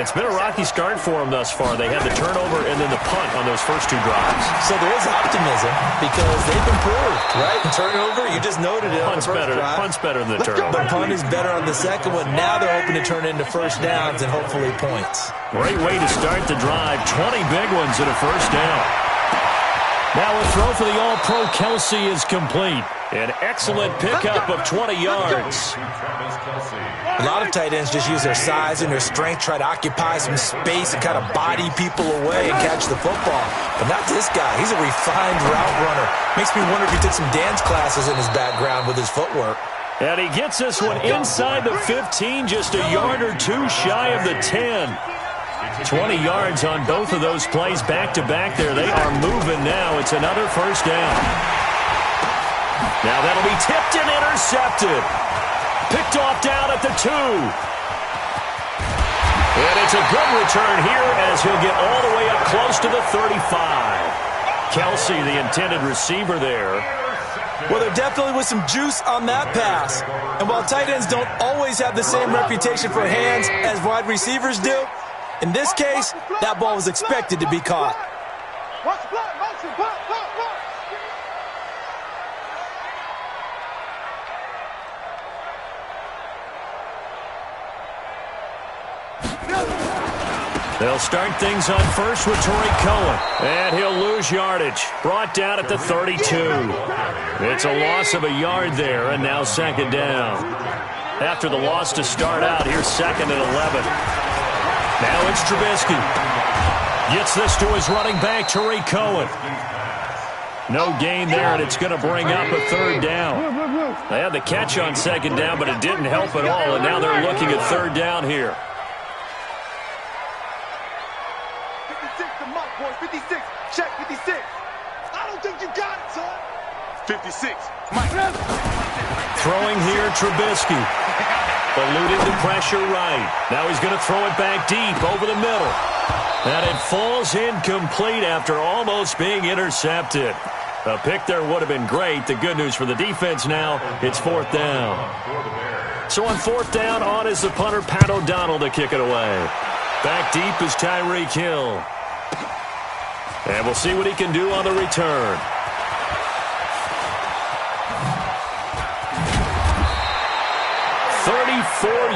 it's been a rocky start for them thus far. They had the turnover and then the punt on those first 2 drives. So there is optimism because they've improved, right? And turnover, you just noted it. Punt's better than the turnover. The punt is better on the second one. Now they're hoping to turn it into first downs and hopefully points. Great way to start the drive. 20 big ones and a first down. Now a throw for the All-Pro Kelsey is complete. An excellent pickup of 20 yards. A lot of tight ends just use their size and their strength, try to occupy some space and kind of body people away and catch the football. But not this guy. He's a refined route runner. Makes me wonder if he took some dance classes in his background with his footwork. And he gets this one inside the 15, just a yard or 2 shy of the 10. 20 yards on both of those plays back-to-back there. They are moving now. It's another first down. Now that'll be tipped and intercepted. Picked off down at the 2. And it's a good return here as he'll get all the way up close to the 35. Kelsey, the intended receiver there. Well, there definitely was some juice on that pass. And while tight ends don't always have the same reputation for hands as wide receivers do, in this case, that ball was expected to be caught. They'll start things on first with Tariq Cohen. And he'll lose yardage. Brought down at the 32. It's a loss of a yard there, and now second down. After the loss to start out, here's second and 11. Now it's Trubisky. Gets this to his running back, Tariq Cohen. No gain there, and it's going to bring up a third down. They had the catch on second down, but it didn't help at all, and now they're looking at third down here. 56 to Mike, boys. 56. Check 56. I don't think you got it, son. 56. Mike. Throwing here, Trubisky. Eluding the pressure right. Now he's going to throw it back deep over the middle. And it falls incomplete after almost being intercepted. A pick there would have been great. The good news for the defense now, it's fourth down. So on fourth down, on is the punter, Pat O'Donnell, to kick it away. Back deep is Tyreek Hill. And we'll see what he can do on the return.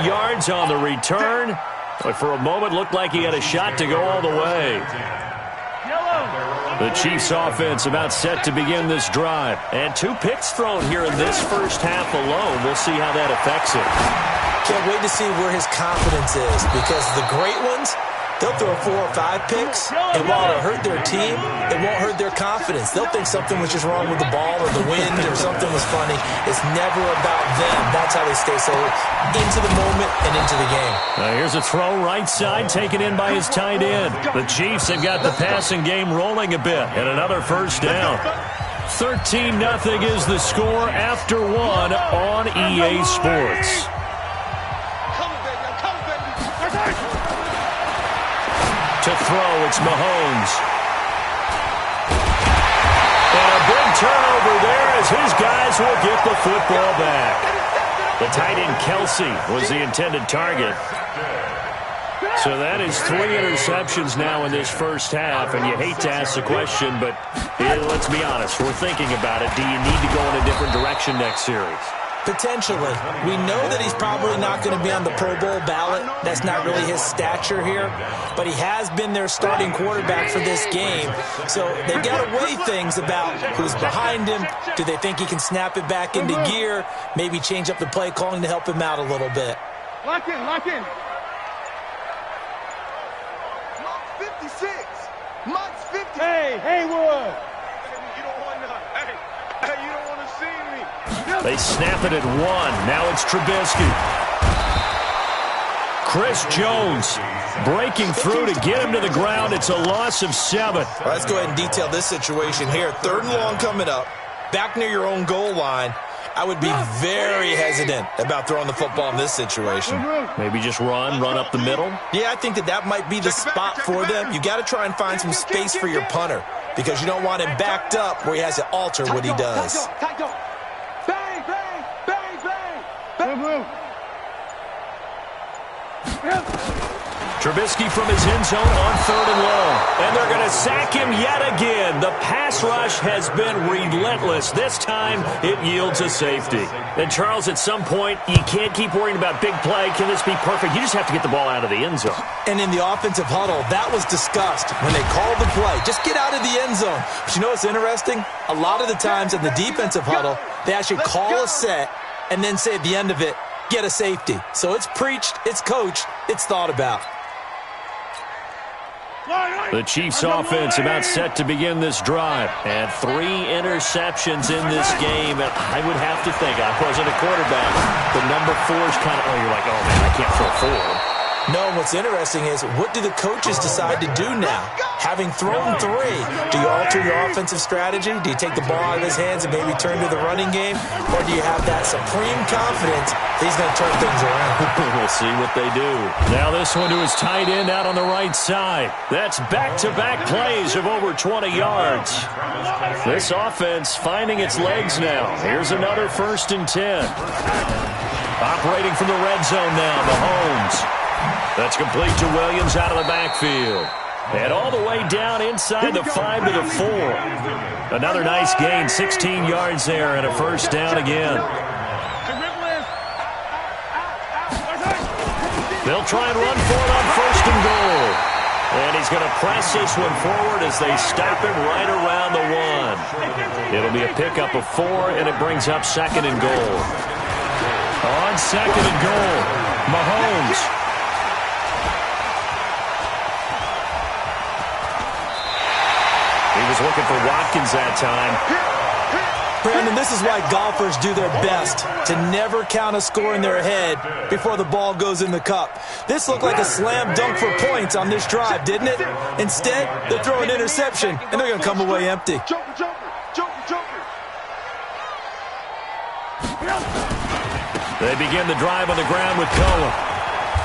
Yards on the return, but for a moment looked like he had a shot to go all the way. The Chiefs offense about set to begin this drive, and 2 picks thrown here in this first half alone. We'll see how that affects him. Can't wait to see where his confidence is, because the great ones, they'll throw 4 or 5 picks, and while it'll hurt their team, it won't hurt their confidence. They'll think something was just wrong with the ball or the wind or something was funny. It's never about them. That's how they stay so into the moment and into the game. Now here's a throw right side taken in by his tight end. The Chiefs have got the passing game rolling a bit, and another first down. 13-0 is the score after 1 on EA Sports. To throw, it's Mahomes. And a big turnover there as his guys will get the football back. The tight end Kelsey was the intended target. So that is 3 interceptions now in this first half, and you hate to ask the question, but let's be honest, we're thinking about it. Do you need to go in a different direction next series? Potentially. We know that he's probably not going to be on the Pro Bowl ballot. That's not really his stature here. But he has been their starting quarterback for this game. So they've got to weigh things about who's behind him. Do they think he can snap it back into gear? Maybe change up the play calling to help him out a little bit. Lock in, lock in. Mike's 56. Mike's 50. Hey, Haywood. You don't want to. Hey, you don't want to see me. They snap it at 1. Now it's Trubisky. Chris Jones breaking through to get him to the ground. It's a loss of 7. Well, let's go ahead and detail this situation here. 3rd and long coming up. Back near your own goal line. I would be very hesitant about throwing the football in this situation. Maybe just run up the middle? Yeah, I think that might be the spot for them. You got to try and find some space for your punter because you don't want him backed up where he has to alter what he does. Bang, bang, bang, bang, bang. Trubisky from his end zone on 3rd and long. And they're going to sack him yet again. The pass rush has been relentless. This time, it yields a safety. And, Charles, at some point, you can't keep worrying about big play. Can this be perfect? You just have to get the ball out of the end zone. And in the offensive huddle, that was discussed when they called the play. Just get out of the end zone. But you know what's interesting? A lot of the times in the defensive huddle, they actually call a set and then say at the end of it, get a safety. So it's preached, it's coached, it's thought about. The Chiefs offense about set to begin this drive. And 3 interceptions in this game. And I would have to think, I wasn't a quarterback, the number 4 is kind of, you're like, oh, man, I can't throw 4. No, what's interesting is, what do the coaches decide to do now? Having thrown 3, do you alter your offensive strategy? Do you take the ball out of his hands and maybe turn to the running game? Or do you have that supreme confidence he's going to turn things around? We'll see what they do. Now this one to his tight end out on the right side. That's back-to-back plays of over 20 yards. This offense finding its legs now. Here's another 1st and 10. Operating from the red zone now, Mahomes. That's complete to Williams out of the backfield. And all the way down inside the 5 to the 4. Another nice gain, 16 yards there and a 1st down again. They'll try and run for it on 1st and goal. And he's going to press this one forward as they stop him right around the 1. It'll be a pickup of 4, and it brings up 2nd and goal. On 2nd and goal, Mahomes. He was looking for Watkins that time. Brandon, this is why golfers do their best to never count a score in their head before the ball goes in the cup. This looked like a slam dunk for points on this drive, didn't it? Instead, they throw an interception, and they're going to come away empty. They begin the drive on the ground with Cohen.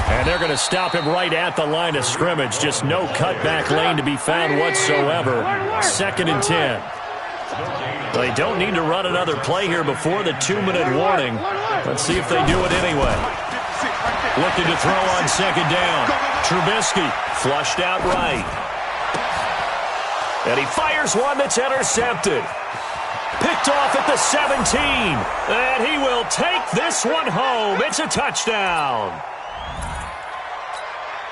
And they're going to stop him right at the line of scrimmage. Just no cutback lane to be found whatsoever. 2nd and 10. They don't need to run another play here before the 2-minute warning. Let's see if they do it anyway. Looking to throw on 2nd down. Trubisky flushed out right. And he fires one that's intercepted. Picked off at the 17. And he will take this one home. It's a touchdown.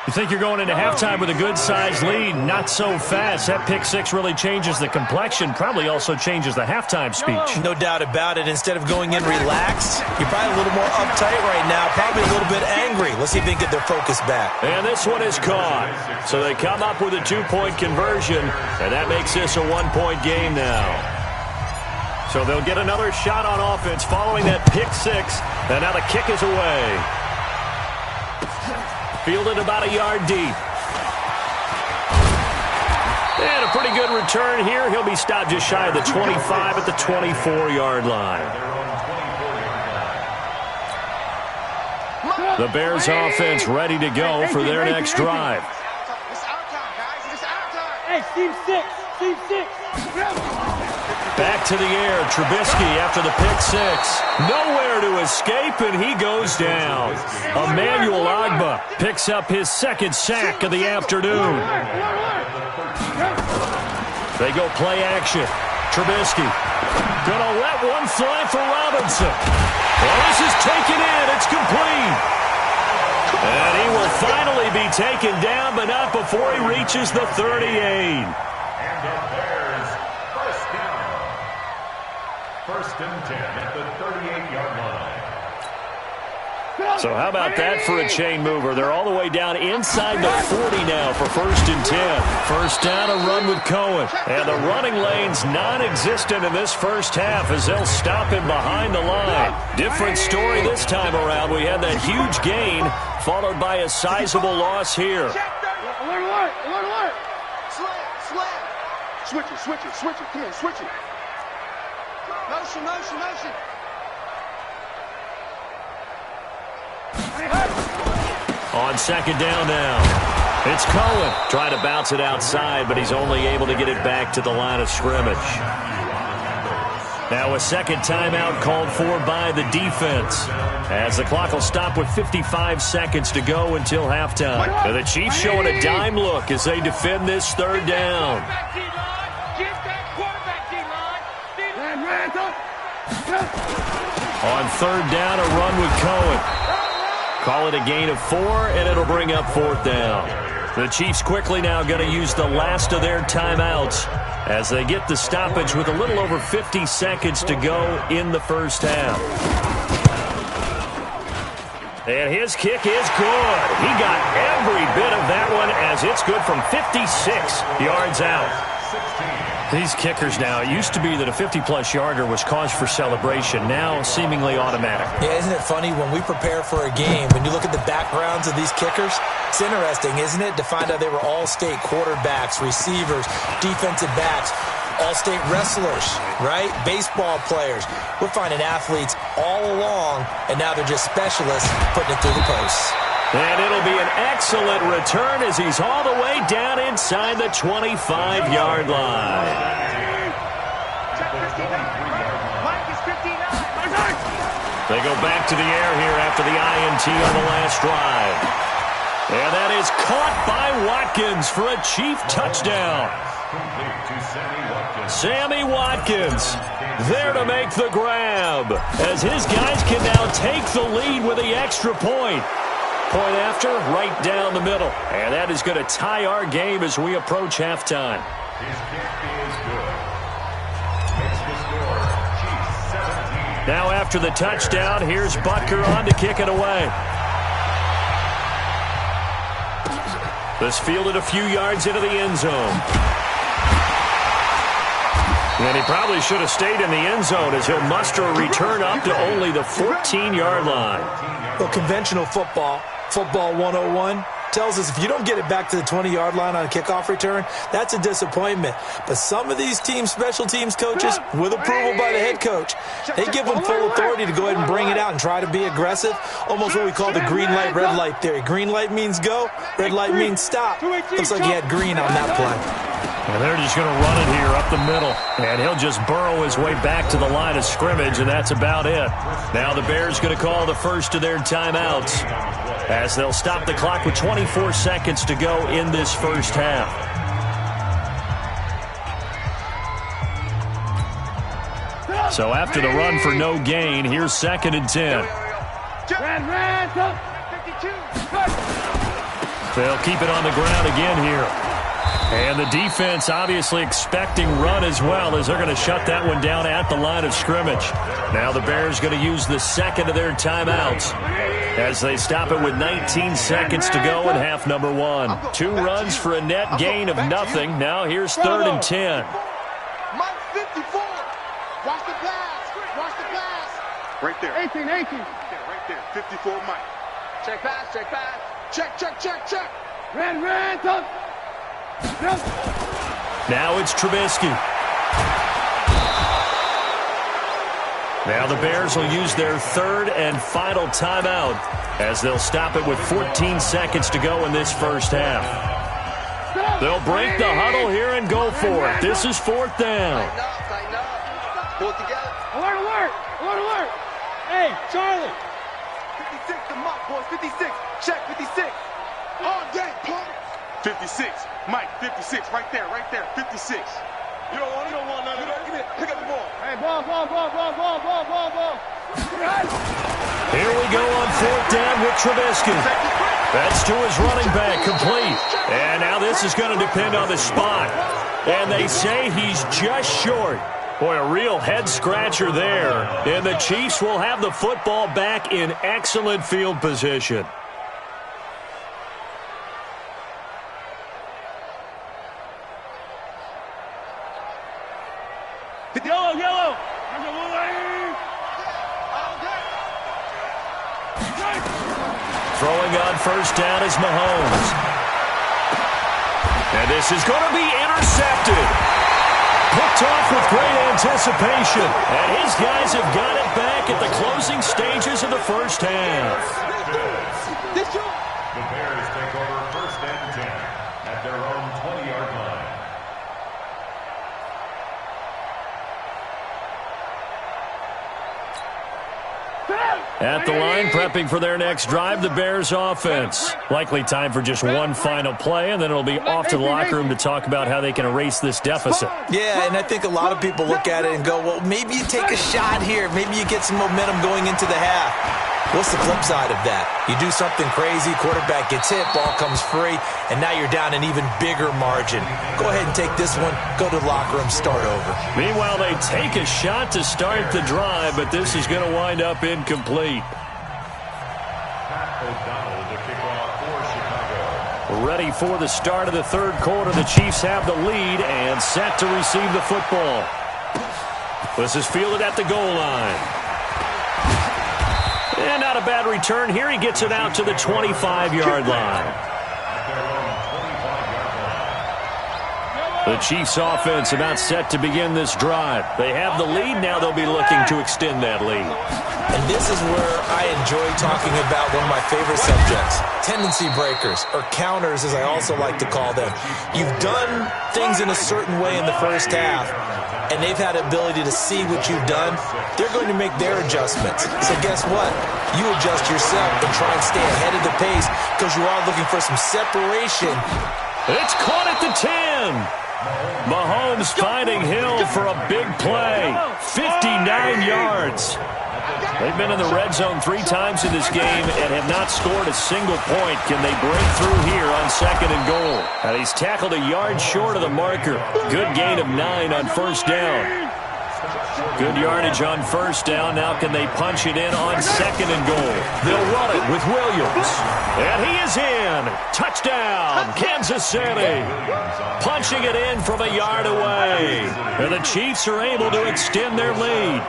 You think you're going into halftime with a good-sized lead. Not so fast. That pick 6 really changes the complexion. Probably also changes the halftime speech. No doubt about it. Instead of going in relaxed, you're probably a little more uptight right now. Probably a little bit angry. Let's see if they can get their focus back. And this one is caught. So they come up with a 2-point conversion. And that makes this a 1-point game now. So they'll get another shot on offense following that pick 6. And now the kick is away. Fielded about a yard deep. And a pretty good return here. He'll be stopped just shy of the 25 at the 24-yard line. The Bears offense ready to go for their next drive. Hey, Team 6. Team 6. Back to the air, Trubisky after the pick 6. Nowhere to escape, and he goes down. Emmanuel Ogbah picks up his 2nd sack of the afternoon. They go play action. Trubisky gonna let one fly for Robinson. Well, this is taken in. It's complete. And he will finally be taken down, but not before he reaches the 38. First and 10 at the 38-yard line. So how about that for a chain mover? They're all the way down inside the 40 now for 1st and 10. 1st down, a run with Cohen. And the running lane's non-existent in this first half as they'll stop him behind the line. Different story this time around. We had that huge gain followed by a sizable loss here. Alert, alert, alert, alert. Slam. Switch it. Come on, switch it. Motion. On 2nd down now, it's Cohen. Trying to bounce it outside, but he's only able to get it back to the line of scrimmage. Now a second timeout called for by the defense, as the clock will stop with 55 seconds to go until halftime. Now the Chiefs showing a dime look as they defend this third down. On third down, a run with Cohen. Call it a gain of 4, and it'll bring up fourth down. The Chiefs quickly now going to use the last of their timeouts as they get the stoppage with a little over 50 seconds to go in the first half. And his kick is good. He got every bit of that one as it's good from 56 yards out. These kickers now, it used to be that a 50-plus yarder was cause for celebration, now seemingly automatic. Yeah, isn't it funny when we prepare for a game, when you look at the backgrounds of these kickers, it's interesting, isn't it, to find out they were all-state quarterbacks, receivers, defensive backs, all-state wrestlers, right? Baseball players. We're finding athletes all along, and now they're just specialists putting it through the posts. And it'll be an excellent return as he's all the way down inside the 25-yard line. They go back to the air here after the INT on the last drive. And that is caught by Watkins for a Chief touchdown. Sammy Watkins there to make the grab as his guys can now take the lead with the extra point. Point after, right down the middle. And that is going to tie our game as we approach halftime. His kick is good. Makes the score, Chiefs 17. Now after the touchdown, here's Butker on to kick it away. This fielded a few yards into the end zone. And he probably should have stayed in the end zone as he'll muster a return up to only the 14-yard line. Well, conventional football 101, tells us if you don't get it back to the 20-yard line on a kickoff return, that's a disappointment. But some of these teams, special teams coaches, with approval by the head coach, they give them full authority to go ahead and bring it out and try to be aggressive, almost what we call the green light, red light theory. Green light means go, red light means stop. Looks like he had green on that play. And they're just going to run it here up the middle. And he'll just burrow his way back to the line of scrimmage, and that's about it. Now the Bears going to call the first of their timeouts as they'll stop the clock with 24 seconds to go in this first half. So after the run for no gain, here's 2nd and 10. They'll keep it on the ground again here. And the defense obviously expecting run as well as they're going to shut that one down at the line of scrimmage. Now the Bears going to use the second of their timeouts as they stop it with 19 seconds to go in half number 1. 2 runs for a net gain of nothing. Now here's 3rd and 10. Mike 54. Watch the pass. Watch the pass. Right there. 18. Yeah, right there. 54 Mike. Check pass. Check. Ran, touch. Now it's Trubisky. Now the Bears will use their 3rd and final timeout as they'll stop it with 14 seconds to go in this first half. They'll break the huddle here and go for it. This is 4th down. Tighten up. Pull it together. Alert! Hey, Charlie! 56 to Mike, boys. 56. Check 56. All day, punk. 56. Mike, 56. Right there. 56. You don't want none of that. Give me it. Pick up the ball. Hey, ball. Here we go on 4th down with Trubisky. That's to his running back, complete. And now this is going to depend on the spot. And they say he's just short. Boy, a real head-scratcher there. And the Chiefs will have the football back in excellent field position. Yellow! Throwing on first down is Mahomes. And this is going to be intercepted. Picked off with great anticipation. And his guys have got it back at the closing stages of the first half. The Bears take over 1st and 10 at their own 20-yard line. At the line, prepping for their next drive, the Bears offense. Likely time for just one final play, and then it'll be off to the locker room to talk about how they can erase this deficit. Yeah, and I think a lot of people look at it and go, well, maybe you take a shot here. Maybe you get some momentum going into the half. What's the flip side of that? You do something crazy, quarterback gets hit, ball comes free, and now you're down an even bigger margin. Go ahead and take this one, go to the locker room, start over. Meanwhile, they take a shot to start the drive, but this is going to wind up incomplete. Ready for the start of the third quarter. The Chiefs have the lead and set to receive the football. This is fielded at the goal line. And not a bad return here. He gets it out to the 25-yard line. The Chiefs offense about set to begin this drive. They have the lead. Now they'll be looking to extend that lead. And this is where I enjoy talking about one of my favorite subjects, tendency breakers, or counters as I also like to call them. You've done things in a certain way in the first half, and they've had the ability to see what you've done. They're going to make their adjustments. So guess what? You adjust yourself and try and stay ahead of the pace because you are looking for some separation. It's caught at the 10. Mahomes finding Hill for a big play. 59 yards. They've been in the red zone 3 times in this game and have not scored a single point. Can they break through here on 2nd and goal? And he's tackled a yard short of the marker. Good gain of 9 on first down. Good yardage on first down. Now can they punch it in on 2nd and goal? They'll run it with Williams. And he is in. Touchdown, Kansas City. Punching it in from a yard away. And the Chiefs are able to extend their lead.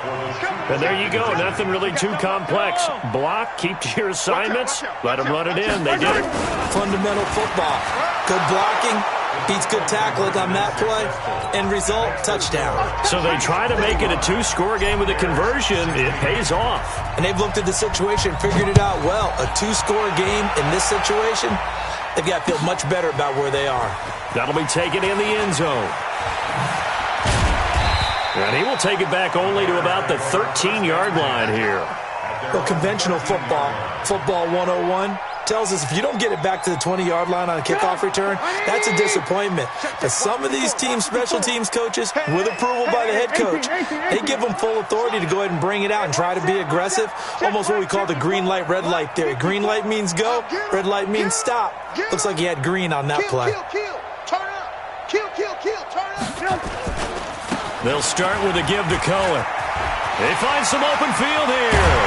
And there you go. Nothing really too complex. Block, keep to your assignments, let them run it in. They did it. Fundamental football. Good blocking. Beats good tackling on that play. End result, touchdown. So they try to make it a 2-score game with a conversion. It pays off. And they've looked at the situation, figured it out well. A 2-score game in this situation, they've got to feel much better about where they are. That'll be taken in the end zone. And he will take it back only to about the 13-yard line here. Well, conventional football, football 101, tells us if you don't get it back to the 20-yard line on a kickoff return, that's a disappointment. But some of these teams, special teams coaches, with approval by the head coach, they give them full authority to go ahead and bring it out and try to be aggressive. Almost what we call the green light, red light theory. Green light means go, red light means stop. Looks like he had green on that play. Turn up. Turn up. They'll start with a give to Cohen. They find some open field here.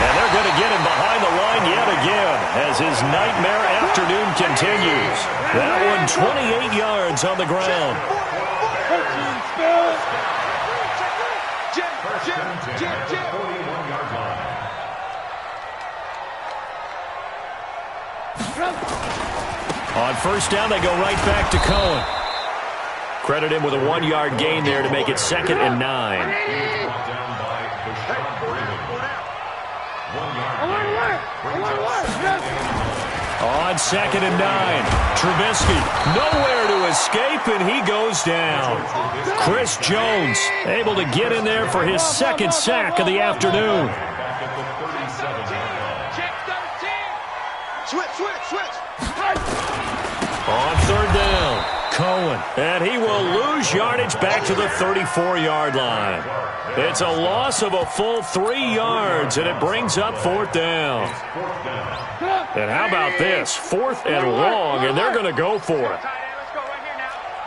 And they're going to get him behind the line yet again as his nightmare afternoon continues. That one 28 yards on the ground. On first down, they go right back to Cohen. Credit him with a 1-yard gain there to make it 2nd and 9. On 2nd and 9, Trubisky nowhere to escape, and he goes down. Chris Jones able to get in there for his 2nd sack of the afternoon. Switch. On 3rd down, Cohen, and he will lose yardage back to the 34-yard line. It's a loss of a full 3 yards, and it brings up 4th down. And how about this? 4th and long, and they're going to go for it.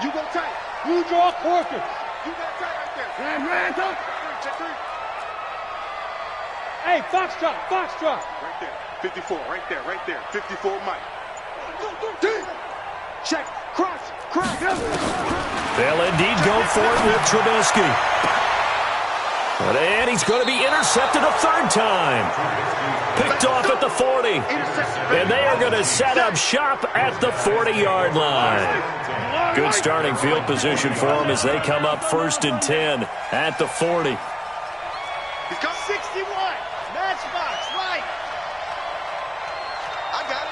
You go tight. You draw quarter. You go tight right there. Randall. Check 3. Hey, Foxtrot. Right there. 54, right there. 54, Mike. Check. Cross. They'll indeed go for it with Trubisky. And he's going to be intercepted a 3rd time. Picked off at the 40. And they are going to set up shop at the 40-yard line. Good starting field position for them as they come up 1st and 10 at the 40. He's got 61. Matchbox, right. I got it.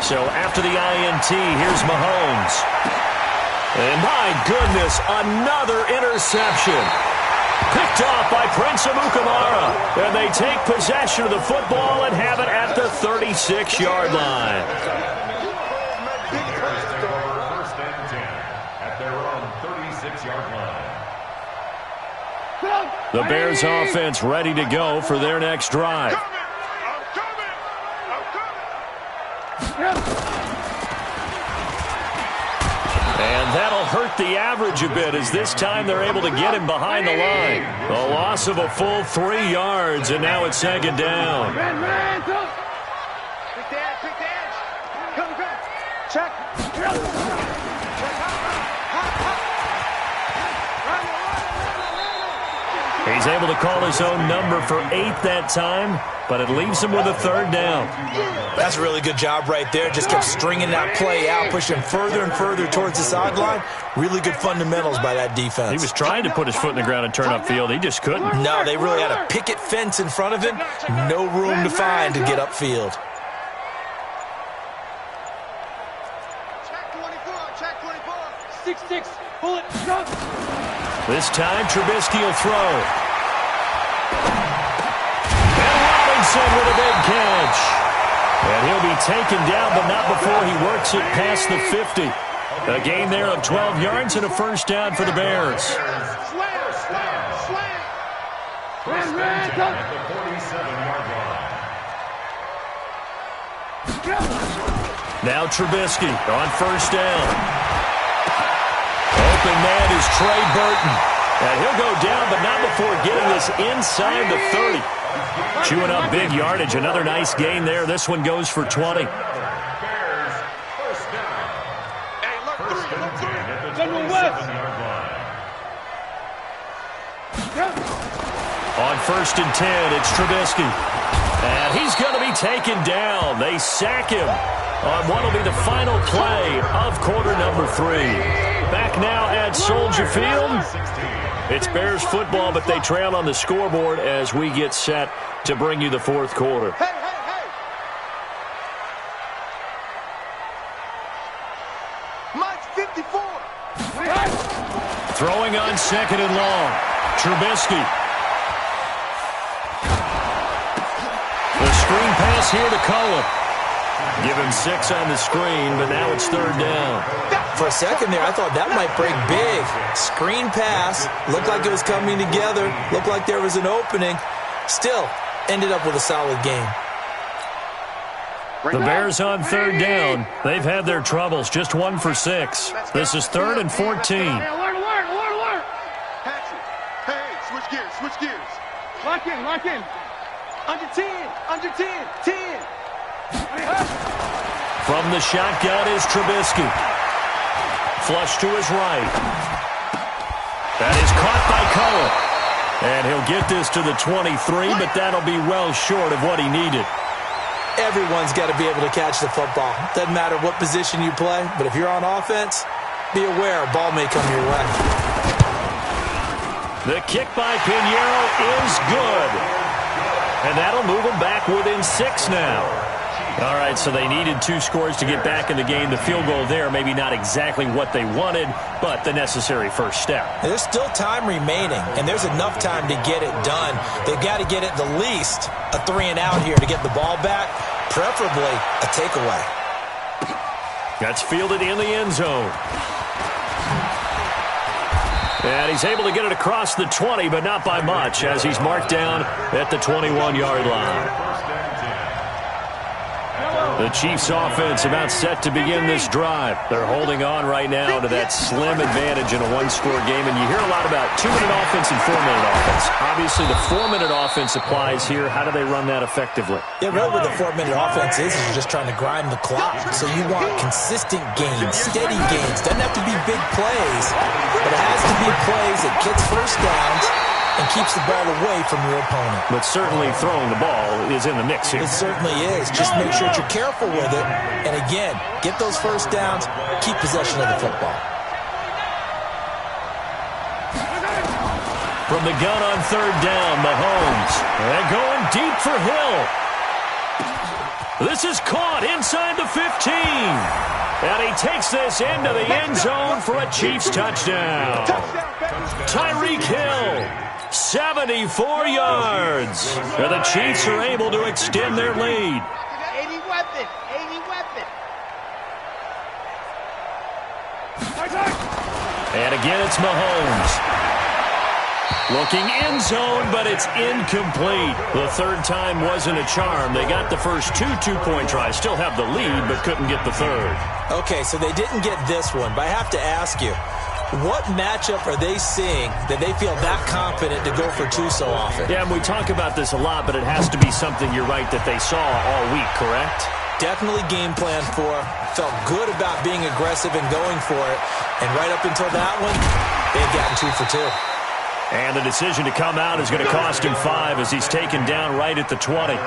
So after the INT, here's Mahomes. And my goodness, another interception. Picked off by Prince Amukamara. And they take possession of the football and have it at the 36-yard line. First and 10 at their own 36-yard line. The Bears offense ready to go for their next drive. And that'll hurt the average a bit as this time they're able to get him behind the line. A loss of a full 3 yards, and now it's second down. Pick the edge. Come. Check. He's able to call his own number for 8 that time, but it leaves him with a third down. That's a really good job right there. Just kept stringing that play out, pushing further and further towards the sideline. Really good fundamentals by that defense. He was trying to put his foot in the ground and turn upfield. He just couldn't. No, they really had a picket fence in front of him. No room to find to get upfield. Check 24. 6-6. Pull it. Jump. This time, Trubisky will throw. And Robinson with a big catch. And he'll be taken down, but not before he works it past the 50. A gain there of 12 yards and a first down for the Bears. Slam. First and 10 at the 47-yard line. Now Trubisky on first down. Open man is Trey Burton. And he'll go down, but not before getting this inside the 30. Chewing up big yardage. Another nice gain there. This one goes for 20. Bears, first down. First and 10 at the 27-yard line. On first and 10, it's Trubisky. And he's going to be taken down. They sack him on what will be the final play of quarter number 3. Back now at Soldier Field. It's Bears football, but they trail on the scoreboard as we get set to bring you the fourth quarter. Hey. Mike's 54. Throwing on second and long. Trubisky. The screen pass here to Cullen. Give him 6 on the screen, but now it's third down. For a second there, I thought that might break big. Screen pass. Looked like it was coming together. Looked like there was an opening. Still, ended up with a solid game. The Bears on third down. They've had their troubles. Just 1 for 6. This is 3rd and 14. Alert. Hey, switch gears. Lock in. Under 10. 10. From the shotgun is Trubisky. Flush to his right. That is caught by Cullen. And he'll get this to the 23, but that'll be well short of what he needed. Everyone's got to be able to catch the football. Doesn't matter what position you play, but if you're on offense, be aware a ball may come your way. The kick by Pinheiro is good. And that'll move them back within 6 now. All right, so they needed 2 scores to get back in the game. The field goal there, maybe not exactly what they wanted, but the necessary first step. There's still time remaining, and there's enough time to get it done. They've got to get at the least a 3-and-out here to get the ball back, preferably a takeaway. That's fielded in the end zone. And he's able to get it across the 20, but not by much, as he's marked down at the 21-yard line. The Chiefs offense about set to begin this drive. They're holding on right now to that slim advantage in a 1-score game. And you hear a lot about 2-minute offense and 4-minute offense. Obviously, the 4-minute offense applies here. How do they run that effectively? Yeah, really what the 4-minute offense is you're just trying to grind the clock. So you want consistent gains, steady gains. Doesn't have to be big plays, but it has to be plays that gets first downs and keeps the ball away from your opponent. But certainly throwing the ball is in the mix here. It certainly is. Just make sure that you're careful with it. And again, get those first downs, keep possession of the football. From the gun on third down, Mahomes. And going deep for Hill. This is caught inside the 15. And he takes this into the end zone for a Chiefs touchdown. Tyreek Hill 74 yards. And the Chiefs are able to extend their lead. 80 weapon. 80 weapon. And again, it's Mahomes. Looking end zone, but it's incomplete. The third time wasn't a charm. They got the first two-point tries. Still have the lead, but couldn't get the third. Okay, so they didn't get this one, but I have to ask you, what matchup are they seeing that they feel that confident to go for two so often? Yeah, and we talk about this a lot, but it has to be something, you're right, that they saw all week, correct? Definitely game plan for. Felt good about being aggressive and going for it. And right up until that one, they've gotten 2 for 2. And the decision to come out is going to cost him 5 as he's taken down right at the 20.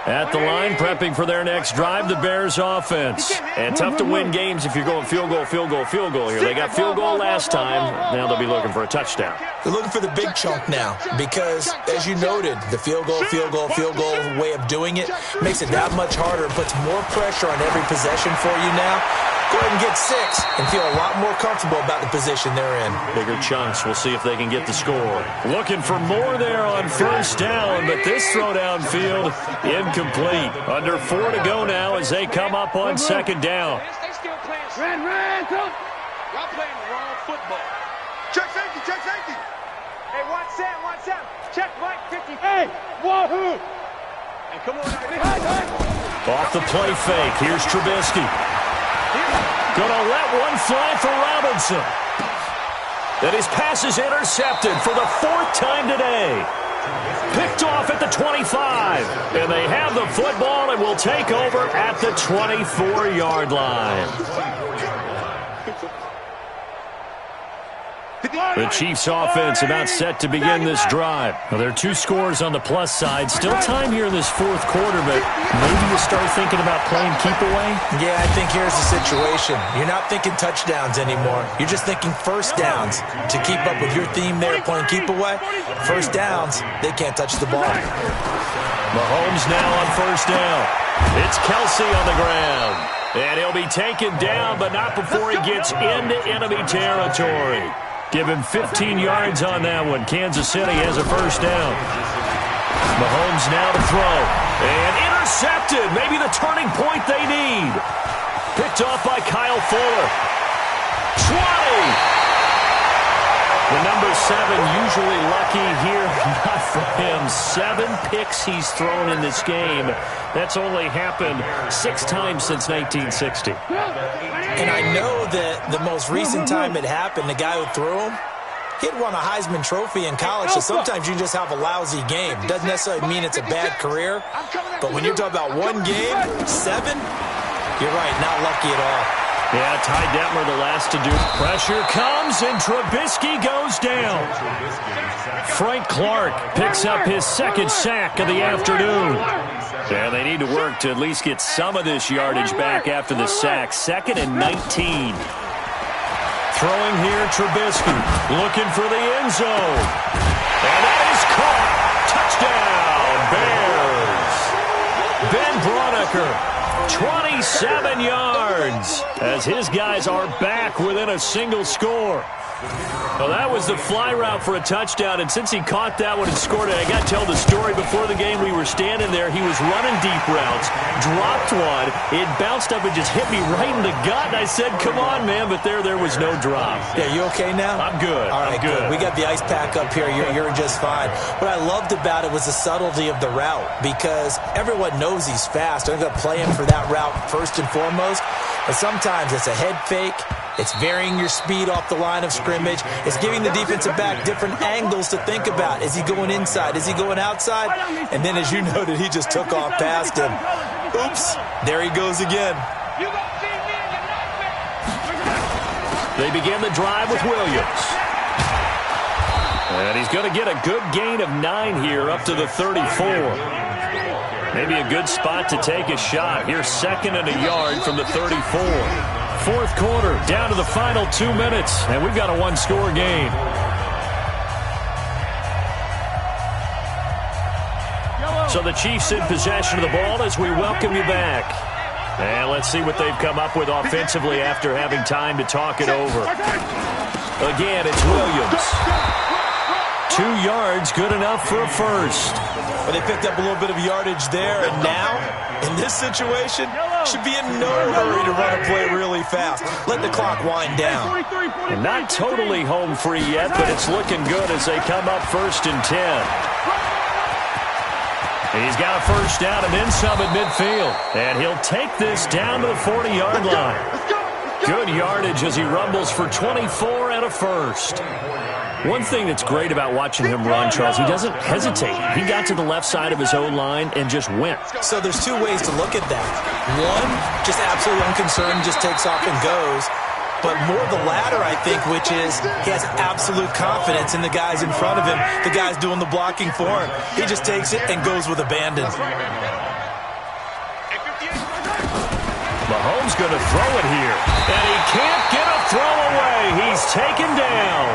At the line, prepping for their next drive, the Bears offense. And tough to win games if you're going field goal, field goal, field goal here. They got field goal last time. Now they'll be looking for a touchdown. They're looking for the big chunk now because, as you noted, the field goal way of doing it makes it that much harder and puts more pressure on every possession for you now. Go ahead and get 6 and feel a lot more comfortable about the position they're in. Bigger chunks. We'll see if they can get the score. Looking for more there on first down, but this throw downfield incomplete. Under 4 to go now as they come up on second down. They still playing. Run, coach. Y'all playing the wrong football. Check safety, check safety. Hey, 1-7. Check Mike 50. Hey, wahoo! Hey, come on now. Off the play fake. Here's Trubisky. Gonna let one fly for Robinson. And his pass is intercepted for the 4th time today. Picked off at the 25. And they have the football and will take over at the 24-yard line. The Chiefs offense about set to begin this drive. Well, there are 2 scores on the plus side. Still time here in this 4th quarter, but maybe you start thinking about playing keep away? Yeah, I think here's the situation. You're not thinking touchdowns anymore. You're just thinking first downs. To keep up with your theme there, playing keep away, first downs, they can't touch the ball. Mahomes now on first down. It's Kelsey on the ground. And he'll be taken down, but not before he gets into enemy territory. Give him 15 yards on that one. Kansas City has a first down. Mahomes now to throw. And intercepted. Maybe the turning point they need. Picked off by Kyle Fuller. 20. The number 7 usually lucky here. Not for him. 7 picks he's thrown in this game. That's only happened 6 times since 1960. And I know that the most recent time it happened, the guy who threw him, he'd won a Heisman Trophy in college, so sometimes you just have a lousy game. Doesn't necessarily mean it's a bad career, but when you're talking about one game, 7, you're right, not lucky at all. Yeah, Ty Detmer the last to do. Pressure comes, and Trubisky goes down. Frank Clark picks up his 2nd sack of the afternoon. Yeah, they need to work to at least get some of this yardage back after the sack. 2nd and 19. Throwing here, Trubisky. Looking for the end zone. And that is caught. Touchdown, Bears. Ben Braunecker. 27 yards as his guys are back within a single score. Well, that was the fly route for a touchdown, and since he caught that one and scored it, I got to tell the story. Before the game, we were standing there. He was running deep routes, dropped one. It bounced up and just hit me right in the gut, and I said, come on, man, but there was no drop. Yeah, you okay now? I'm good. All right, I'm good. We got the ice pack up here. You're just fine. What I loved about it was the subtlety of the route because everyone knows he's fast. They're going to play him for that route first and foremost, but sometimes it's a head fake. It's varying your speed off the line of scrimmage. It's giving the defensive back different angles to think about. Is he going inside? Is he going outside? And then, as you noted, he just took off past him. Oops, there he goes again. They begin the drive with Williams. And he's going to get a good gain of 9 here up to the 34. Maybe a good spot to take a shot. Here's 2nd and a yard from the 34. 4th quarter, down to the final 2 minutes, and we've got a 1-score game. Yellow. So the Chiefs in possession of the ball as we welcome you back. And let's see what they've come up with offensively after having time to talk it over. Again, it's Williams. 2 yards, good enough for a first. Well, they picked up a little bit of yardage there, and now, in this situation, should be in no hurry to run a play really fast. Let the clock wind down. And not totally home free yet, but it's looking good as they come up 1st and 10. He's got a first down and then some at midfield. And he'll take this down to the 40-yard line. Good yardage as he rumbles for 24 and a first. One thing that's great about watching him run, Charles, he doesn't hesitate. He got to the left side of his own line and just went. So there's 2 ways to look at that. One, just absolutely unconcerned, just takes off and goes. But more the latter, I think, which is he has absolute confidence in the guys in front of him, the guys doing the blocking for him. He just takes it and goes with abandon. Mahomes going to throw it here. And he can't get a throw away. He's taken down.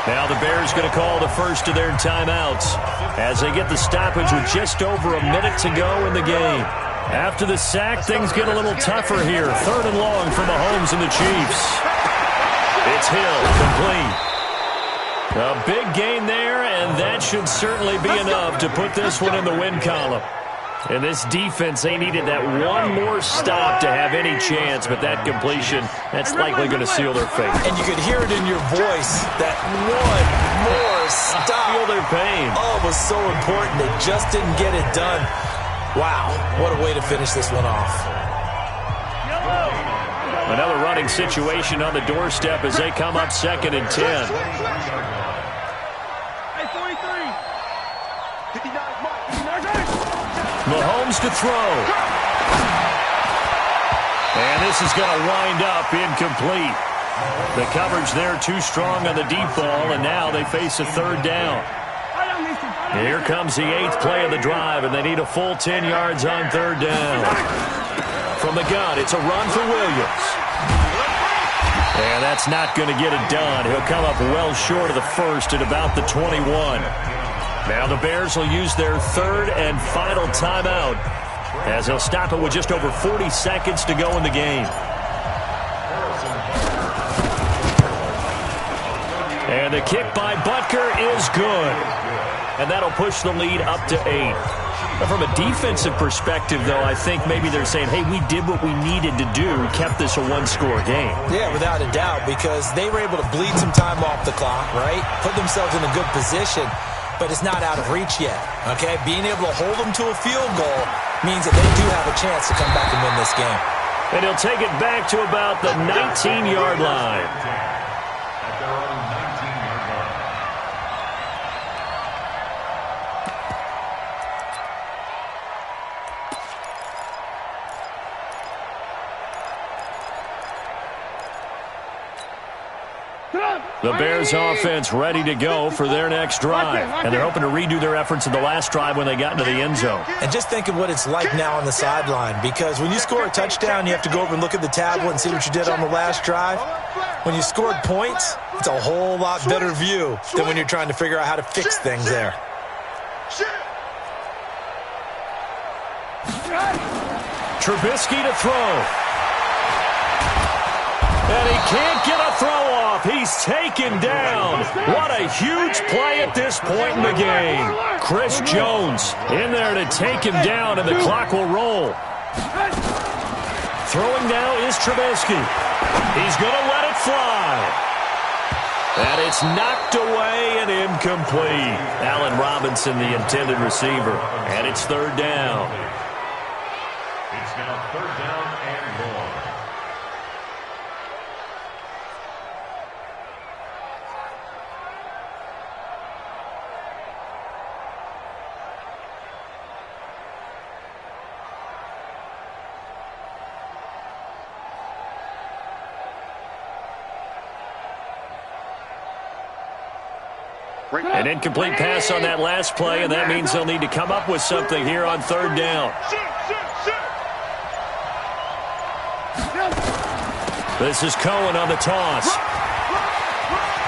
Now the Bears going to call the first of their timeouts as they get the stoppage with just over a minute to go in the game. After the sack, things get a little tougher here. 3rd and long for Mahomes and the Chiefs. It's Hill, complete. A big gain there, and that should certainly be enough to put this one in the win column. And this defense, they needed that one more stop to have any chance, but that completion, that's likely going to seal their fate. And you could hear it in your voice, that one more stop. I feel their pain. Oh, it was so important. They just didn't get it done. Wow, what a way to finish this one off. Another running situation on the doorstep as they come up 2nd and 10. Mahomes to throw. And this is going to wind up incomplete. The coverage there too strong on the deep ball, and now they face a 3rd down. Here comes the 8th play of the drive, and they need a full 10 yards on 3rd down. From the gun, it's a run for Williams. And that's not going to get it done. He'll come up well short of the first at about the 21. Now the Bears will use their 3rd and final timeout as they'll stop it with just over 40 seconds to go in the game. And the kick by Butker is good. And that'll push the lead up to 8. But from a defensive perspective, though, I think maybe they're saying, hey, we did what we needed to do, kept this a 1-score game. Yeah, without a doubt, because they were able to bleed some time off the clock, right? Put themselves in a good position, but it's not out of reach yet, okay? Being able to hold them to a field goal means that they do have a chance to come back and win this game. And he'll take it back to about the 19-yard line. The Bears offense ready to go for their next drive. And they're hoping to redo their efforts in the last drive when they got into the end zone. And just think of what it's like now on the sideline, because when you score a touchdown, you have to go over and look at the tablet and see what you did on the last drive. When you scored points, it's a whole lot better view than when you're trying to figure out how to fix things there. Trubisky to throw. And he can't get a throw off. He's taken down. What a huge play at this point in the game. Chris Jones in there to take him down, and the clock will roll. Throwing now is Trubisky. He's going to let it fly. And it's knocked away and incomplete. Allen Robinson, the intended receiver. And it's 3rd down. It's now 3rd down and more. An incomplete pass on that last play, and that means they'll need to come up with something here on 3rd down. This is Cohen on the toss.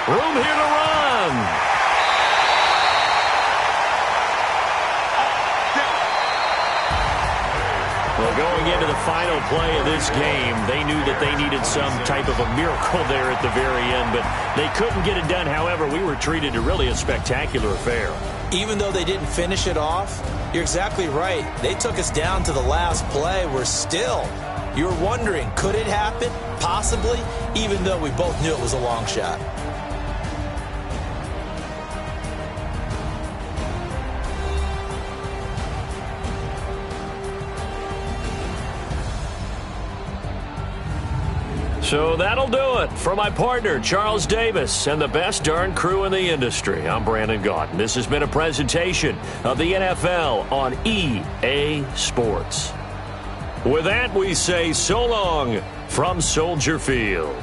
Room here to run. Well, going into the final play of this game, they knew that they needed some type of a miracle there at the very end, but they couldn't get it done. However, we were treated to really a spectacular affair. Even though they didn't finish it off, you're exactly right. They took us down to the last play. You're wondering, could it happen? Possibly, even though we both knew it was a long shot. So that'll do it for my partner, Charles Davis, and the best darn crew in the industry. I'm Brandon Gaudin. This has been a presentation of the NFL on EA Sports. With that, we say so long from Soldier Field.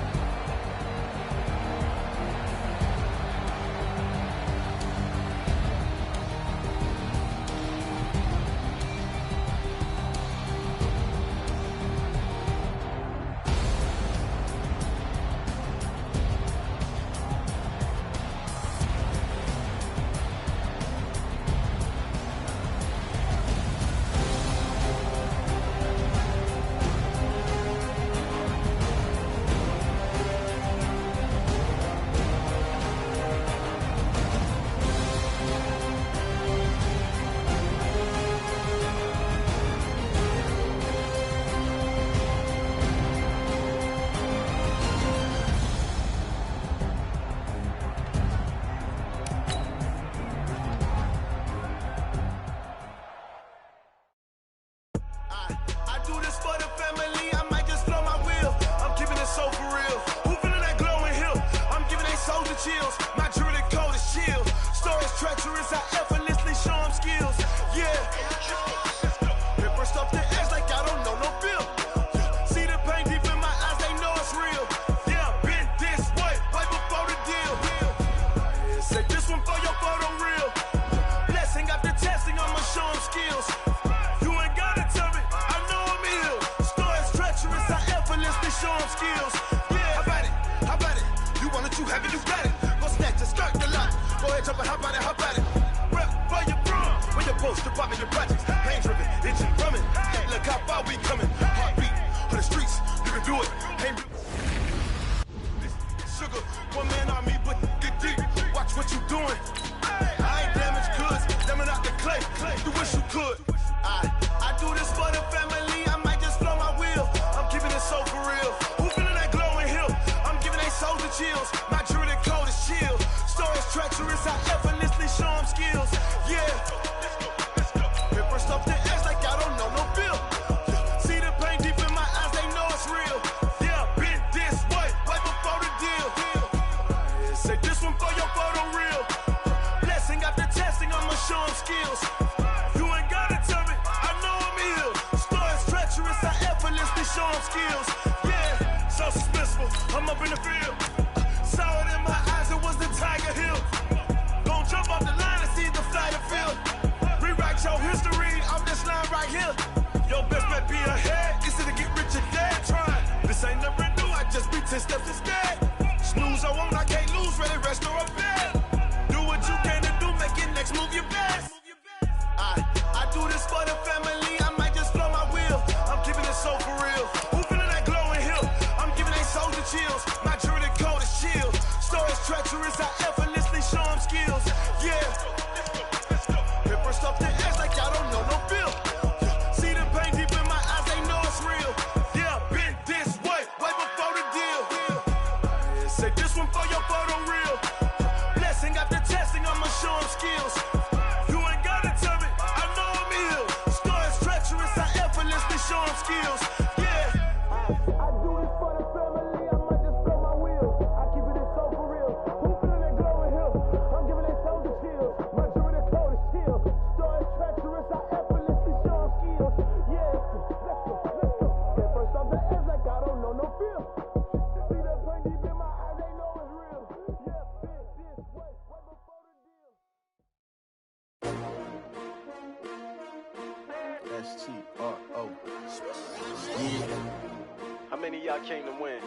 How many of y'all came to win?